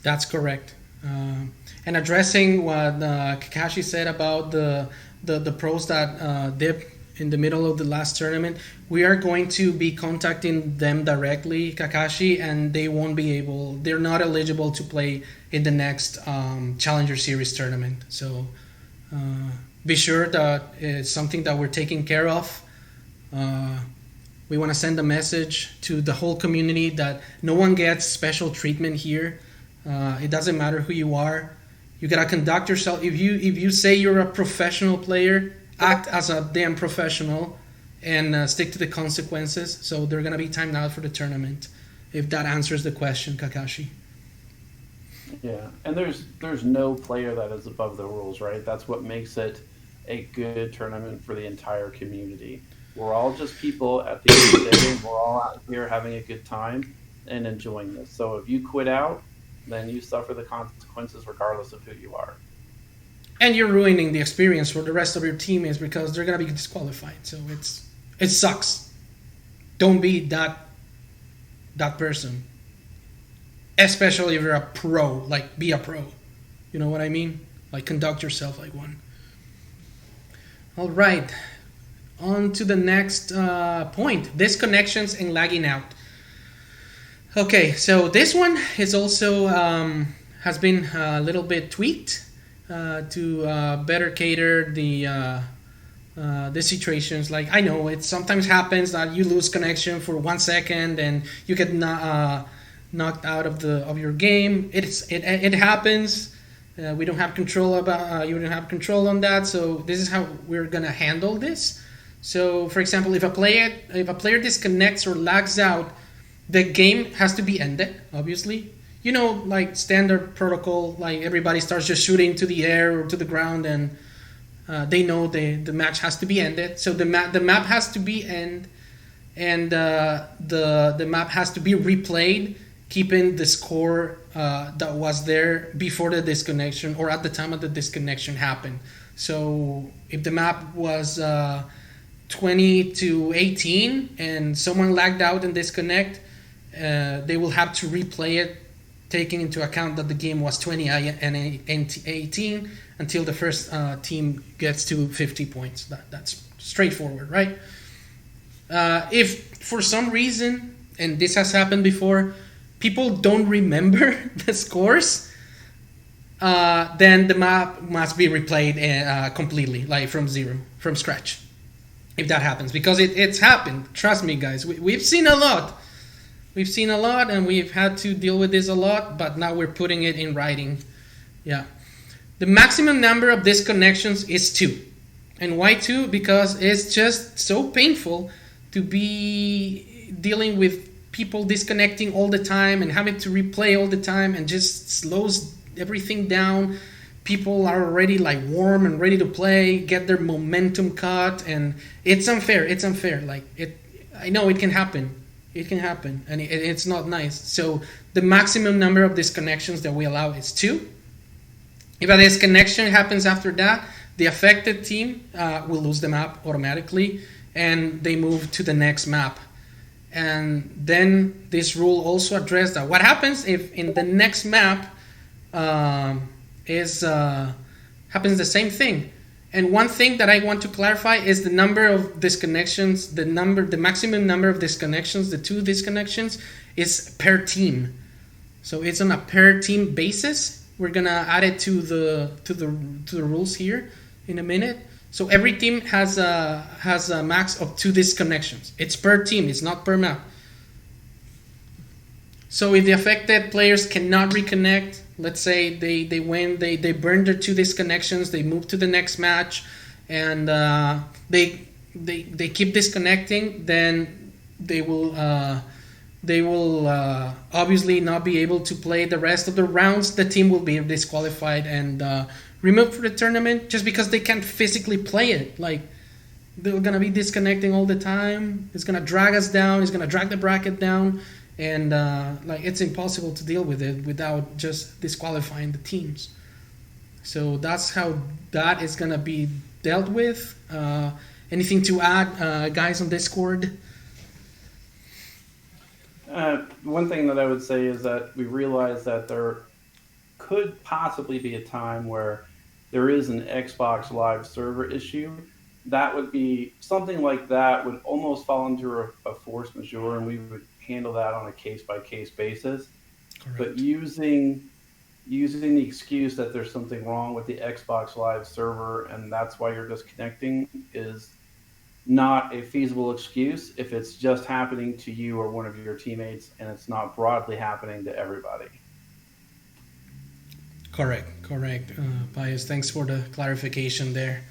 S1: That's correct. And addressing what Kakashi said about the pros that dip in the middle of the last tournament, we are going to be contacting them directly, Kakashi, and they're not eligible to play in the next Challenger Series tournament. So be sure that it's something that we're taking care of. We want to send a message to the whole community that no one gets special treatment here. It doesn't matter who you are. You gotta conduct yourself. If you say you're a professional player, act as a damn professional and stick to the consequences. So they're gonna be timed out for the tournament. If that answers the question, Kakashi.
S2: Yeah, and there's no player that is above the rules, right? That's what makes it a good tournament for the entire community. We're all just people at the end of the day, and we're all out here having a good time and enjoying this. So if you quit out, then you suffer the consequences regardless of who you are.
S1: And you're ruining the experience for the rest of your teammates because they're gonna be disqualified. So it sucks. Don't be that person. Especially if you're a pro, like be a pro. You know what I mean? Like conduct yourself like one. All right. On to the next point. Disconnections and lagging out. Okay, so this one is also has been a little bit tweaked to better cater the situations. Like I know it sometimes happens that you lose connection for 1 second and you get knocked out of your game. It happens. We don't have control about you don't have control on that. So this is how we're gonna handle this. So for example, if a player disconnects or lags out, the game has to be ended, obviously. You know, like standard protocol, like everybody starts just shooting to the air or to the ground, and they know the match has to be ended. So the map has to be ended, and the map has to be replayed, keeping the score that was there before the disconnection or at the time of the disconnection happened. So if the map was 20-18 and someone lagged out and disconnect, they will have to replay it, taking into account that the game was 20 and 18 until the first team gets to 50 points. That's straightforward, right? If for some reason, and this has happened before, people don't remember the scores, then the map must be replayed completely, like from scratch. If that happens, because it's happened. Trust me, guys. We've seen a lot. We've seen a lot, and we've had to deal with this a lot, but now we're putting it in writing. Yeah. The maximum number of disconnections is 2. And why 2? Because it's just so painful to be dealing with people disconnecting all the time and having to replay all the time, and just slows everything down. People are already like warm and ready to play, get their momentum cut, and it's unfair. Like I know it can happen. It can happen, and it's not nice. So the maximum number of disconnections that we allow is 2. If a disconnection happens after that, the affected team will lose the map automatically, and they move to the next map. And then this rule also addressed that. What happens if in the next map happens the same thing? And one thing that I want to clarify is the number of disconnections, the maximum number of disconnections, the 2 disconnections is per team. So it's on a per team basis. We're gonna add it to the rules here in a minute. So every team has a max of 2 disconnections. It's per team. It's not per map. So if the affected players cannot reconnect, let's say they win, they burn their 2 disconnections, they move to the next match, and they keep disconnecting, then they will obviously not be able to play the rest of the rounds. The team will be disqualified and removed from the tournament just because they can't physically play it. Like, they're gonna be disconnecting all the time. It's gonna drag us down. It's gonna drag the bracket down, and it's impossible to deal with it without just disqualifying the teams. So that's how that is gonna be dealt with. Anything to add, guys on Discord?
S2: One thing that I would say is that we realize that there could possibly be a time where there is an Xbox Live server issue. That would be something like that would almost fall into a force majeure, and we would handle that on a case-by-case basis.
S1: Correct.
S2: But using the excuse that there's something wrong with the Xbox Live server and that's why you're disconnecting is not a feasible excuse if it's just happening to you or one of your teammates and it's not broadly happening to everybody.
S1: Correct. Pius, thanks for the clarification there.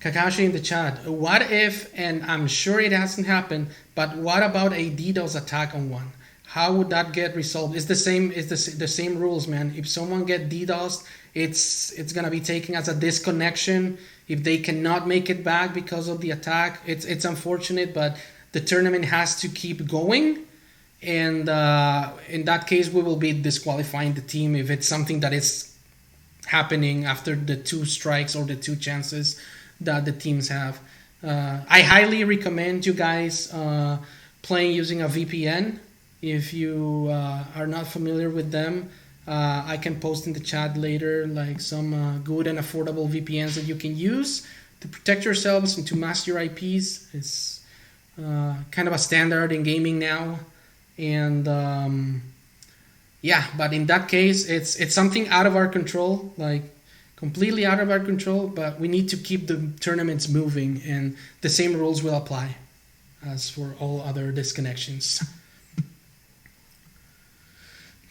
S1: Kakashi in the chat, what if, and I'm sure it hasn't happened, but what about a DDoS attack on one? How would that get resolved? It's the same rules, man. If someone get DDoSed, it's gonna be taken as a disconnection. If they cannot make it back because of the attack, it's unfortunate, but the tournament has to keep going. And in that case, we will be disqualifying the team if it's something that is happening after the 2 strikes or the 2 chances that the teams have. I highly recommend you guys playing using a VPN. If you are not familiar with them, I can post in the chat later like some good and affordable VPNs that you can use to protect yourselves and to mask your IPs. It's kind of a standard in gaming now. And but in that case, it's something out of our control, like completely out of our control, but we need to keep the tournaments moving, and the same rules will apply as for all other disconnections.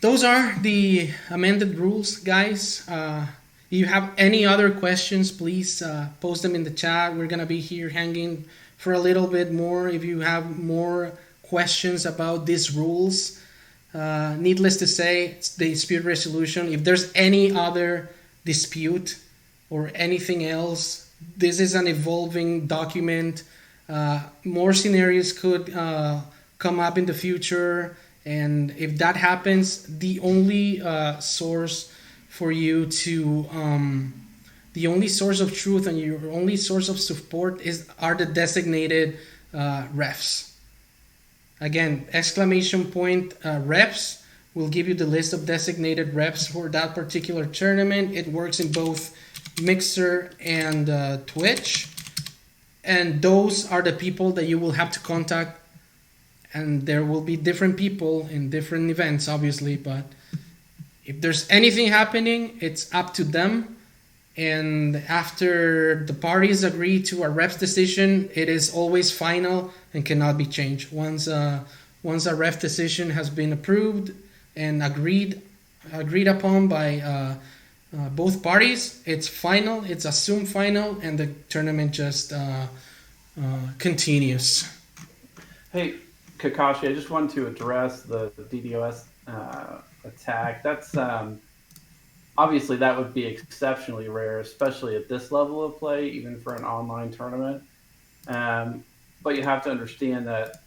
S1: Those are the amended rules, guys. If you have any other questions, please post them in the chat. We're going to be here hanging for a little bit more. If you have more questions about these rules, needless to say, it's the dispute resolution. If there's any other dispute or anything else, this is an evolving document. More scenarios could come up in the future, and if that happens, the only source for you to the only source of truth and your only source of support are the designated refs. Again, exclamation point refs will give you the list of designated refs for that particular tournament. It works in both Mixer and Twitch. And those are the people that you will have to contact. And there will be different people in different events, obviously. But if there's anything happening, it's up to them. And after the parties agree to a ref's decision, it is always final and cannot be changed. Once a ref decision has been approved and agreed upon by both parties, it's final, it's assumed final, and the tournament just continues.
S2: Hey, Kakashi, I just wanted to address the DDoS attack. That's obviously that would be exceptionally rare, especially at this level of play, even for an online tournament. But you have to understand that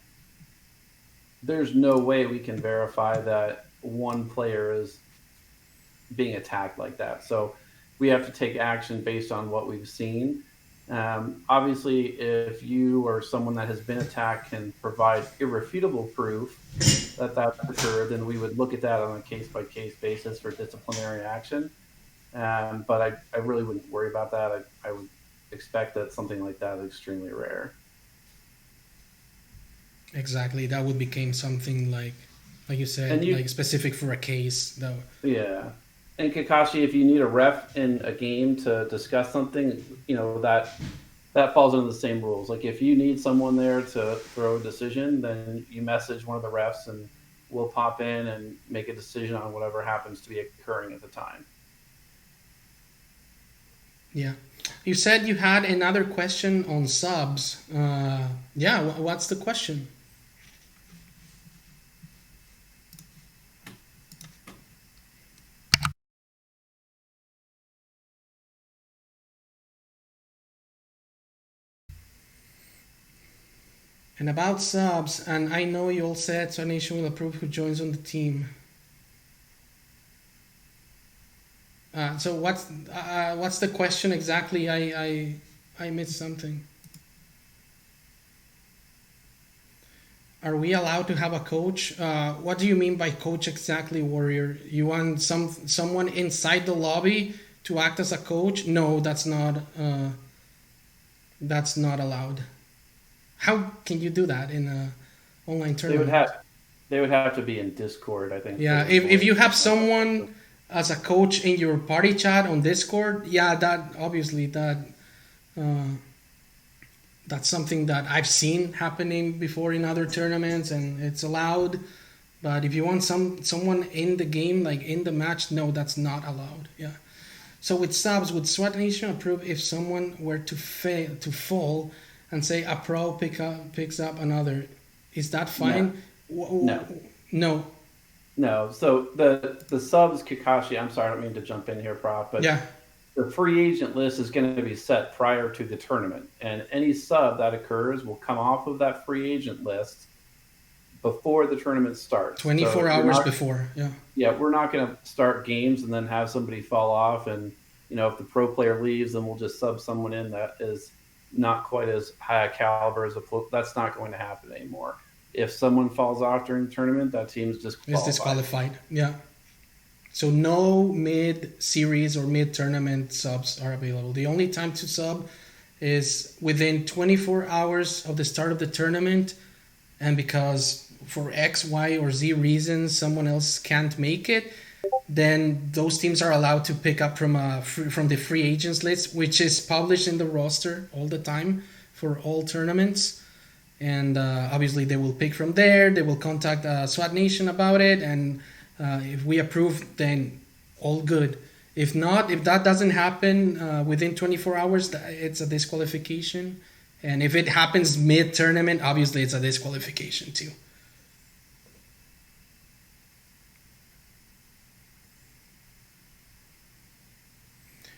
S2: there's no way we can verify that one player is being attacked like that. So we have to take action based on what we've seen. Obviously, if you or someone that has been attacked can provide irrefutable proof that that occurred, then we would look at that on a case by case basis for disciplinary action. But I really wouldn't worry about that. I would expect that something like that is extremely rare.
S1: Exactly. That would become something like you said, like specific for a case, though.
S2: Yeah. And Kakashi, if you need a ref in a game to discuss something, that falls under the same rules. Like if you need someone there to throw a decision, then you message one of the refs and we'll pop in and make a decision on whatever happens to be occurring at the time.
S1: Yeah. You said you had another question on subs. Yeah, what's the question? And about subs, and I know you all said SWAT Nation will approve who joins on the team. So what's the question exactly? I missed something. Are we allowed to have a coach? What do you mean by coach exactly, Warrior? You want someone inside the lobby to act as a coach? No, that's not allowed. How can you do that in a online tournament?
S2: They would have to be in Discord, I think.
S1: Yeah, if you have someone as a coach in your party chat on Discord, yeah, that obviously that's something that I've seen happening before in other tournaments, and it's allowed. But if you want someone in the game, like in the match, no, that's not allowed. Yeah. So with subs, would SWAT Nation approve if someone were to fall and say a pro picks up another? Is that fine?
S2: No. No. So the subs, Kakashi, I'm sorry, I don't mean to jump in here, Prof, but
S1: yeah.
S2: The free agent list is going to be set prior to the tournament, and any sub that occurs will come off of that free agent list before the tournament starts.
S1: 24 hours before, yeah.
S2: Yeah, we're not going to start games and then have somebody fall off, and if the pro player leaves, then we'll just sub someone in that is not quite as high a caliber as that's not going to happen anymore. If someone falls off during the tournament, that team is
S1: disqualified. Yeah. So no mid-series or mid-tournament subs are available. The only time to sub is within 24 hours of the start of the tournament, and because for X, Y, or Z reasons someone else can't make it, then those teams are allowed to pick up from the free agents list, which is published in the roster all the time for all tournaments. And obviously they will pick from there. They will contact SWAT Nation about it, and if we approve, then all good. If not, if that doesn't happen within 24 hours, it's a disqualification. And if it happens mid-tournament, obviously it's a disqualification too.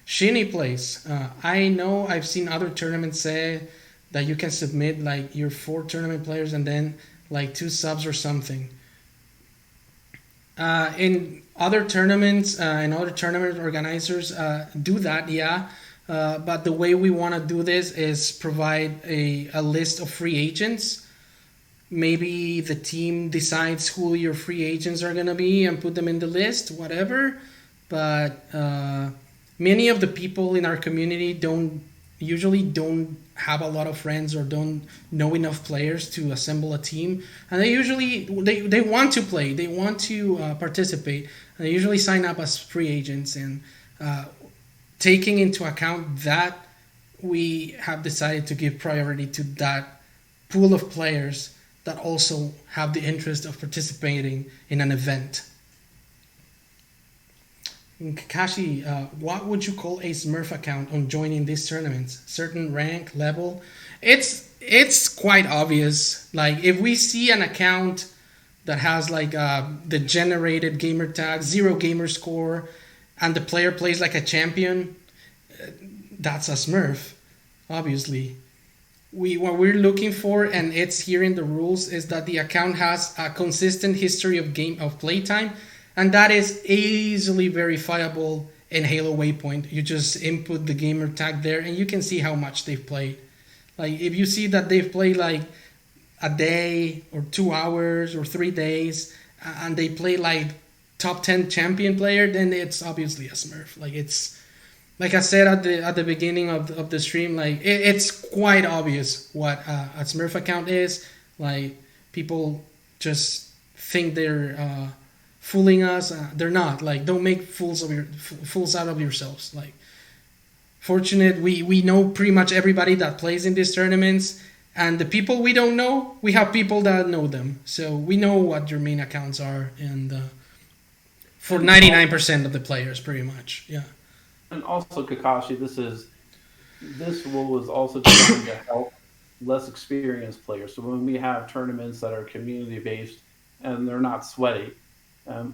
S1: Shinny plays. I know I've seen other tournaments say that you can submit like your 4 tournament players and then like 2 subs or something. In other tournaments and other tournament organizers do that, yeah. But the way we want to do this is provide a list of free agents. Maybe the team decides who your free agents are going to be and put them in the list, whatever. But many of the people in our community usually don't have a lot of friends or don't know enough players to assemble a team, and they want to play, they want to participate, and they usually sign up as free agents. And taking into account that, we have decided to give priority to that pool of players that also have the interest of participating in an event. Kakashi, what would you call a Smurf account on joining these tournaments? Certain rank, level? It's quite obvious. Like if we see an account that has like the generated gamer tag, 0 gamer score, and the player plays like a champion, that's a Smurf, obviously. what we're looking for, and it's here in the rules, is that the account has a consistent history of playtime, and that is easily verifiable in Halo Waypoint. You just input the gamer tag there, and you can see how much they've played. Like if you see that they've played like a day or 2 hours or 3 days, and they play like top 10 champion player, then it's obviously a Smurf. Like it's like I said at the beginning of the stream, like it's quite obvious what a Smurf account is. Like people just think they're fooling us. They're not. Like don't make fools out of yourselves. Like fortunate, we know pretty much everybody that plays in these tournaments, and the people we don't know, we have people that know them. So we know what your main accounts are, and for 99% of the players, pretty much, yeah.
S2: And also, Kakashi, this rule is also designed to help less experienced players. So when we have tournaments that are community based and they're not sweaty,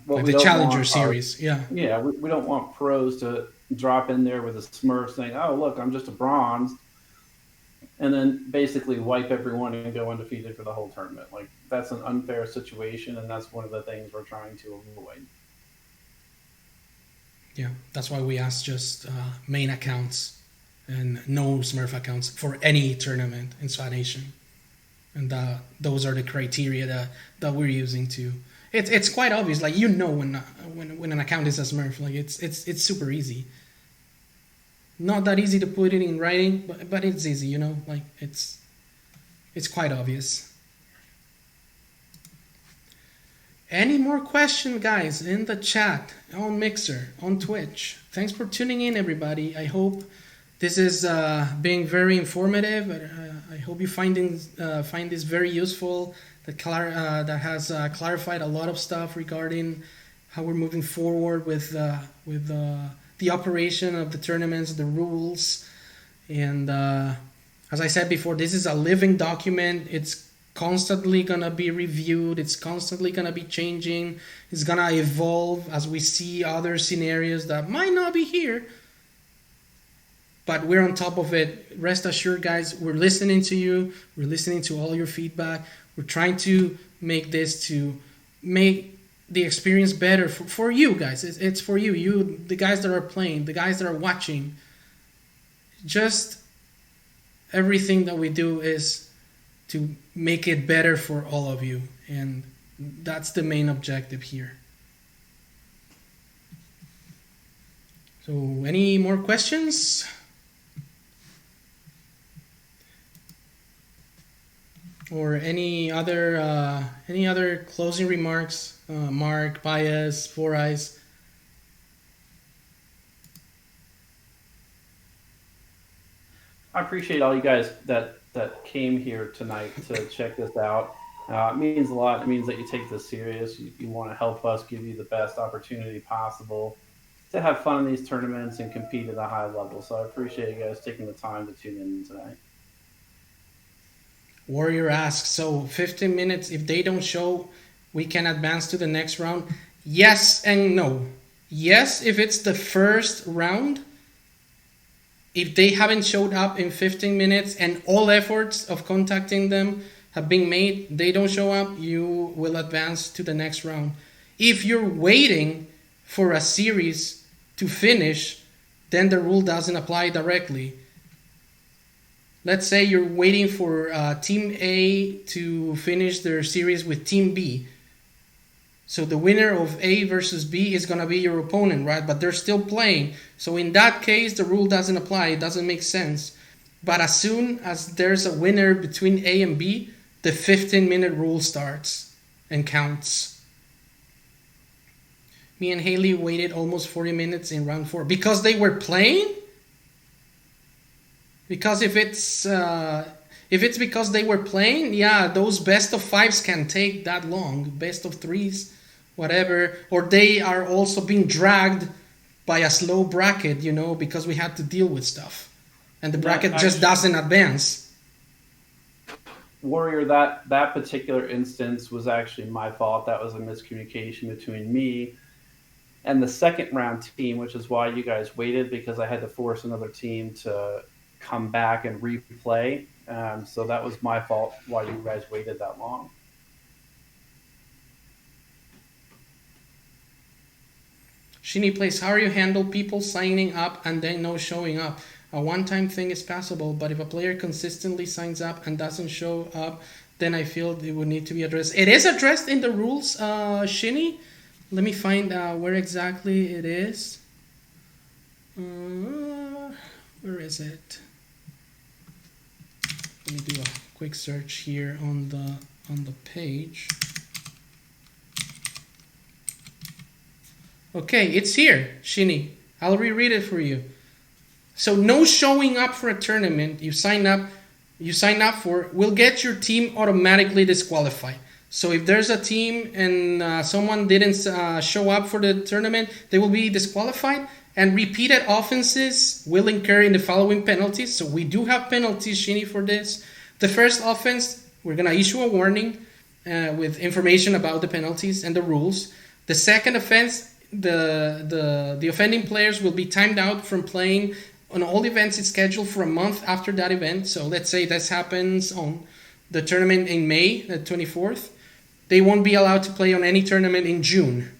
S1: like the Challenger series,
S2: yeah, we don't want pros to drop in there with a Smurf saying, "Oh, look, I'm just a bronze," and then basically wipe everyone and go undefeated for the whole tournament. Like that's an unfair situation, and that's one of the things we're trying to avoid.
S1: Yeah, that's why we ask just main accounts and no Smurf accounts for any tournament in SWAT Nation. And those are the criteria that we're using to. It's quite obvious, like you know when an account is a Smurf, like it's super easy. Not that easy to put it in writing, but it's easy, you know, like it's quite obvious. Any more questions, guys, in the chat, on Mixer, on Twitch? Thanks for tuning in, everybody. I hope this is being very informative. I hope you find this very useful. That has clarified a lot of stuff regarding how we're moving forward with the operation of the tournaments, the rules, and as I said before, this is a living document. It's constantly gonna be reviewed. It's constantly gonna be changing. It's gonna evolve as we see other scenarios that might not be here, but we're on top of it. Rest assured, guys, we're listening to you. We're listening to all your feedback. We're trying to make the experience better for you guys. It's for you, the guys that are playing, the guys that are watching. Just everything that we do is to make it better for all of you, and that's the main objective here. So any more questions? Or any other closing remarks? Mark, Bias, Four Eyes.
S2: I appreciate all you guys that came here tonight to check this out. It means a lot. It means that you take this serious. You want to help us give you the best opportunity possible to have fun in these tournaments and compete at a high level. So I appreciate you guys taking the time to tune in tonight.
S1: Warrior asks, so 15 minutes, if they don't show, we can advance to the next round? Yes and no. Yes, if it's the first round. If they haven't showed up in 15 minutes and all efforts of contacting them have been made, they don't show up, you will advance to the next round. If you're waiting for a series to finish, then the rule doesn't apply directly. Let's say you're waiting for Team A to finish their series with Team B. So the winner of A versus B is going to be your opponent, right? But they're still playing. So in that case, the rule doesn't apply. It doesn't make sense. But as soon as there's a winner between A and B, the 15-minute rule starts and counts. Me and Haley waited almost 40 minutes in round 4. Because they were playing? Because if it's because they were playing, yeah, those best of 5s can take that long. Best of 3s, whatever. Or they are also being dragged by a slow bracket, you know, because we had to deal with stuff. And the bracket just doesn't advance.
S2: Warrior, that particular instance was actually my fault. That was a miscommunication between me and the second round team, which is why you guys waited, because I had to force another team to come back and replay. So that was my fault why you guys waited that long.
S1: Shinny plays, how you handle people signing up and then no showing up? A one-time thing is passable, but if a player consistently signs up and doesn't show up, then I feel it would need to be addressed. It is addressed in the rules, Shinny. Let me find where exactly it is. Where is it? Let me do a quick search here on the page. Okay, it's here, Shinny. I'll reread it for you. So no showing up for a tournament you sign up for will get your team automatically disqualified. So if there's a team and someone didn't show up for the tournament, they will be disqualified. And repeated offenses will incur in the following penalties. So we do have penalties, Shinny, for this. The first offense, we're going to issue a warning with information about the penalties and the rules. The second offense, the offending players will be timed out from playing on all events it's scheduled for a month after that event. So let's say this happens on the tournament in May, the 24th. They won't be allowed to play on any tournament in June.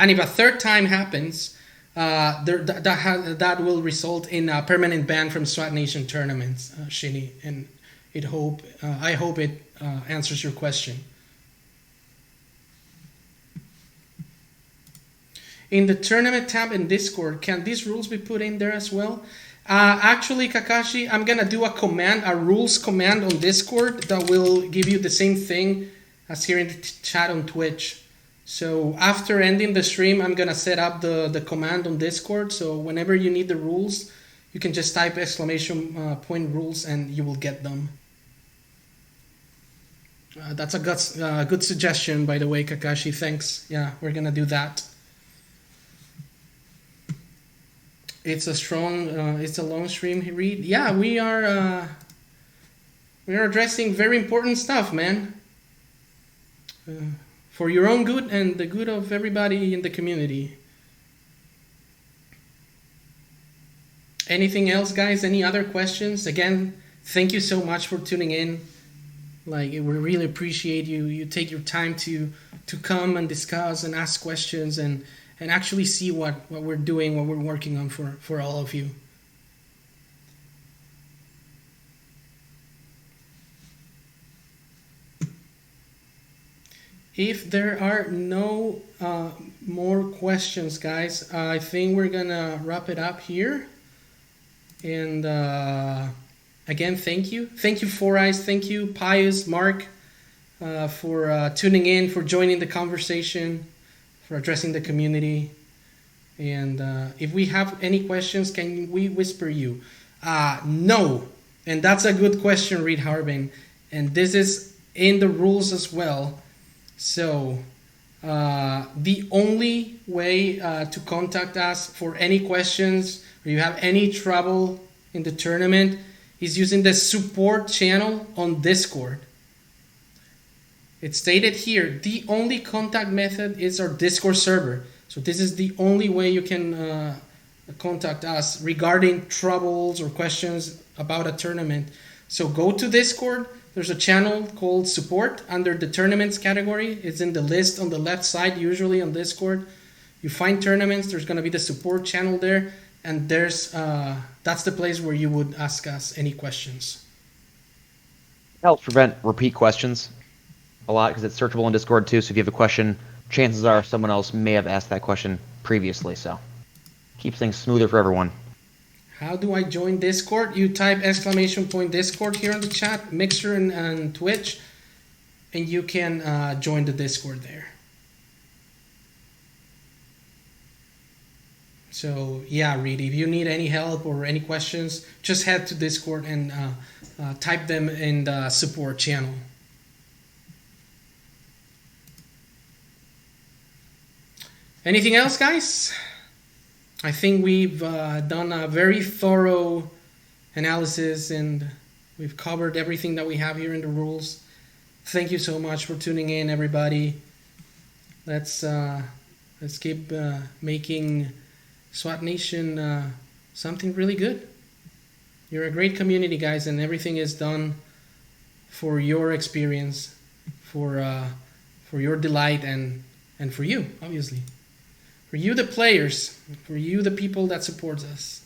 S1: And if a third time happens, that will result in a permanent ban from SWAT Nation tournaments, Shinny. And I hope it answers your question. In the tournament tab in Discord, can these rules be put in there as well? Actually, Kakashi, I'm gonna do a rules command on Discord that will give you the same thing as here in the chat on Twitch. So after ending the stream, I'm gonna set up the command on Discord. So whenever you need the rules, you can just type !point rules and you will get them. That's a good suggestion, by the way, Kakashi. Thanks. Yeah, we're gonna do that. It's a long stream, Reed. Yeah, we are addressing very important stuff, man. For your own good and the good of everybody in the community. Anything else, guys? Any other questions? Again, thank you so much for tuning in. Like, we really appreciate you take your time to come and discuss and ask questions and actually see what we're doing, what we're working on for all of you. If there are no more questions, guys, I think we're gonna wrap it up here. And again, thank you. Thank you, Four Eyes. Thank you, Pius, Mark, for tuning in, for joining the conversation, for addressing the community. And if we have any questions, can we whisper you? No. And that's a good question, Reed Harbin. And this is in the rules as well. So the only way to contact us for any questions or you have any trouble in the tournament is using the support channel on Discord. It's stated here, the only contact method is our Discord server. So this is the only way you can contact us regarding troubles or questions about a tournament. So go to Discord. There's a channel called support under the tournaments category. It's in the list on the left side, usually on Discord. You find tournaments, there's going to be the support channel there. And that's the place where you would ask us any questions.
S4: Helps prevent repeat questions a lot because it's searchable in Discord too. So if you have a question, chances are someone else may have asked that question previously. So keeps things smoother for everyone.
S1: How do I join Discord? You type !point Discord here in the chat, Mixer and Twitch, and you can join the Discord there. So yeah, Reed, if you need any help or any questions, just head to Discord and type them in the support channel. Anything else, guys? I think we've done a very thorough analysis and we've covered everything that we have here in the rules. Thank you so much for tuning in, everybody. Let's keep making SWAT Nation something really good. You're a great community, guys, and everything is done for your experience, for your delight, and for you, obviously. For you, the players. For you, the people that supports us.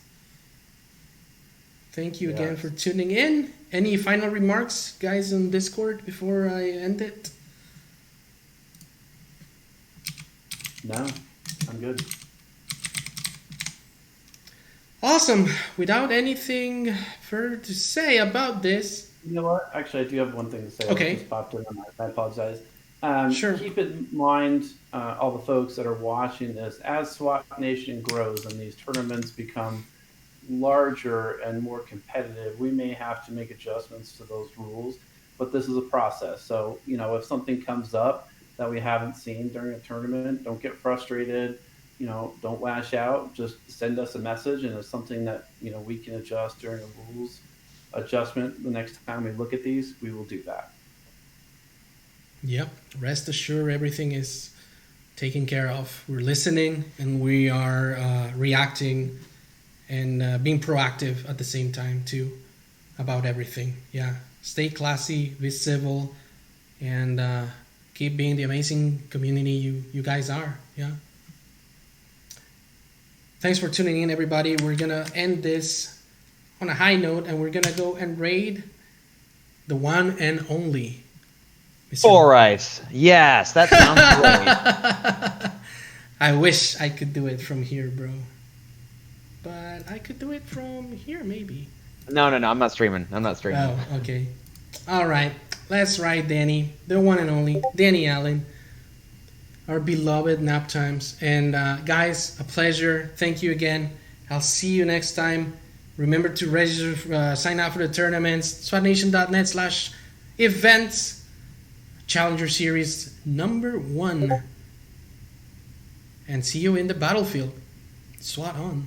S1: Thank you again for tuning in. Any final remarks, guys, on Discord before I end it?
S2: No, I'm good.
S1: Awesome. Without anything further to say about this.
S2: You know what? Actually, I do have one thing to say.
S1: Okay.
S2: It just popped in on I apologize.
S1: Sure.
S2: Keep in mind, all the folks that are watching this, as SWAT Nation grows and these tournaments become larger and more competitive, we may have to make adjustments to those rules, but this is a process. So, if something comes up that we haven't seen during a tournament, don't get frustrated. Don't lash out. Just send us a message, and it's something that we can adjust during a rules adjustment. The next time we look at these, we will do that.
S1: Yep. Rest assured, everything is taken care of. We're listening, and we are reacting and being proactive at the same time too about everything. Yeah. Stay classy, be civil, and keep being the amazing community you guys are. Yeah. Thanks for tuning in, everybody. We're going to end this on a high note, and we're going to go and raid the one and only Mr.
S4: Four Ice. Yes, that sounds great.
S1: I wish I could do it from here, bro. But I could do it from here, maybe.
S4: No, I'm not streaming.
S1: Oh, okay. All right. Let's ride Danny, the one and only Danny Allen, our beloved nap times. And guys, a pleasure. Thank you again. I'll see you next time. Remember to register, sign up for the tournaments. SWATnation.net/events. Challenger Series #1. And see you in the battlefield. SWAT on.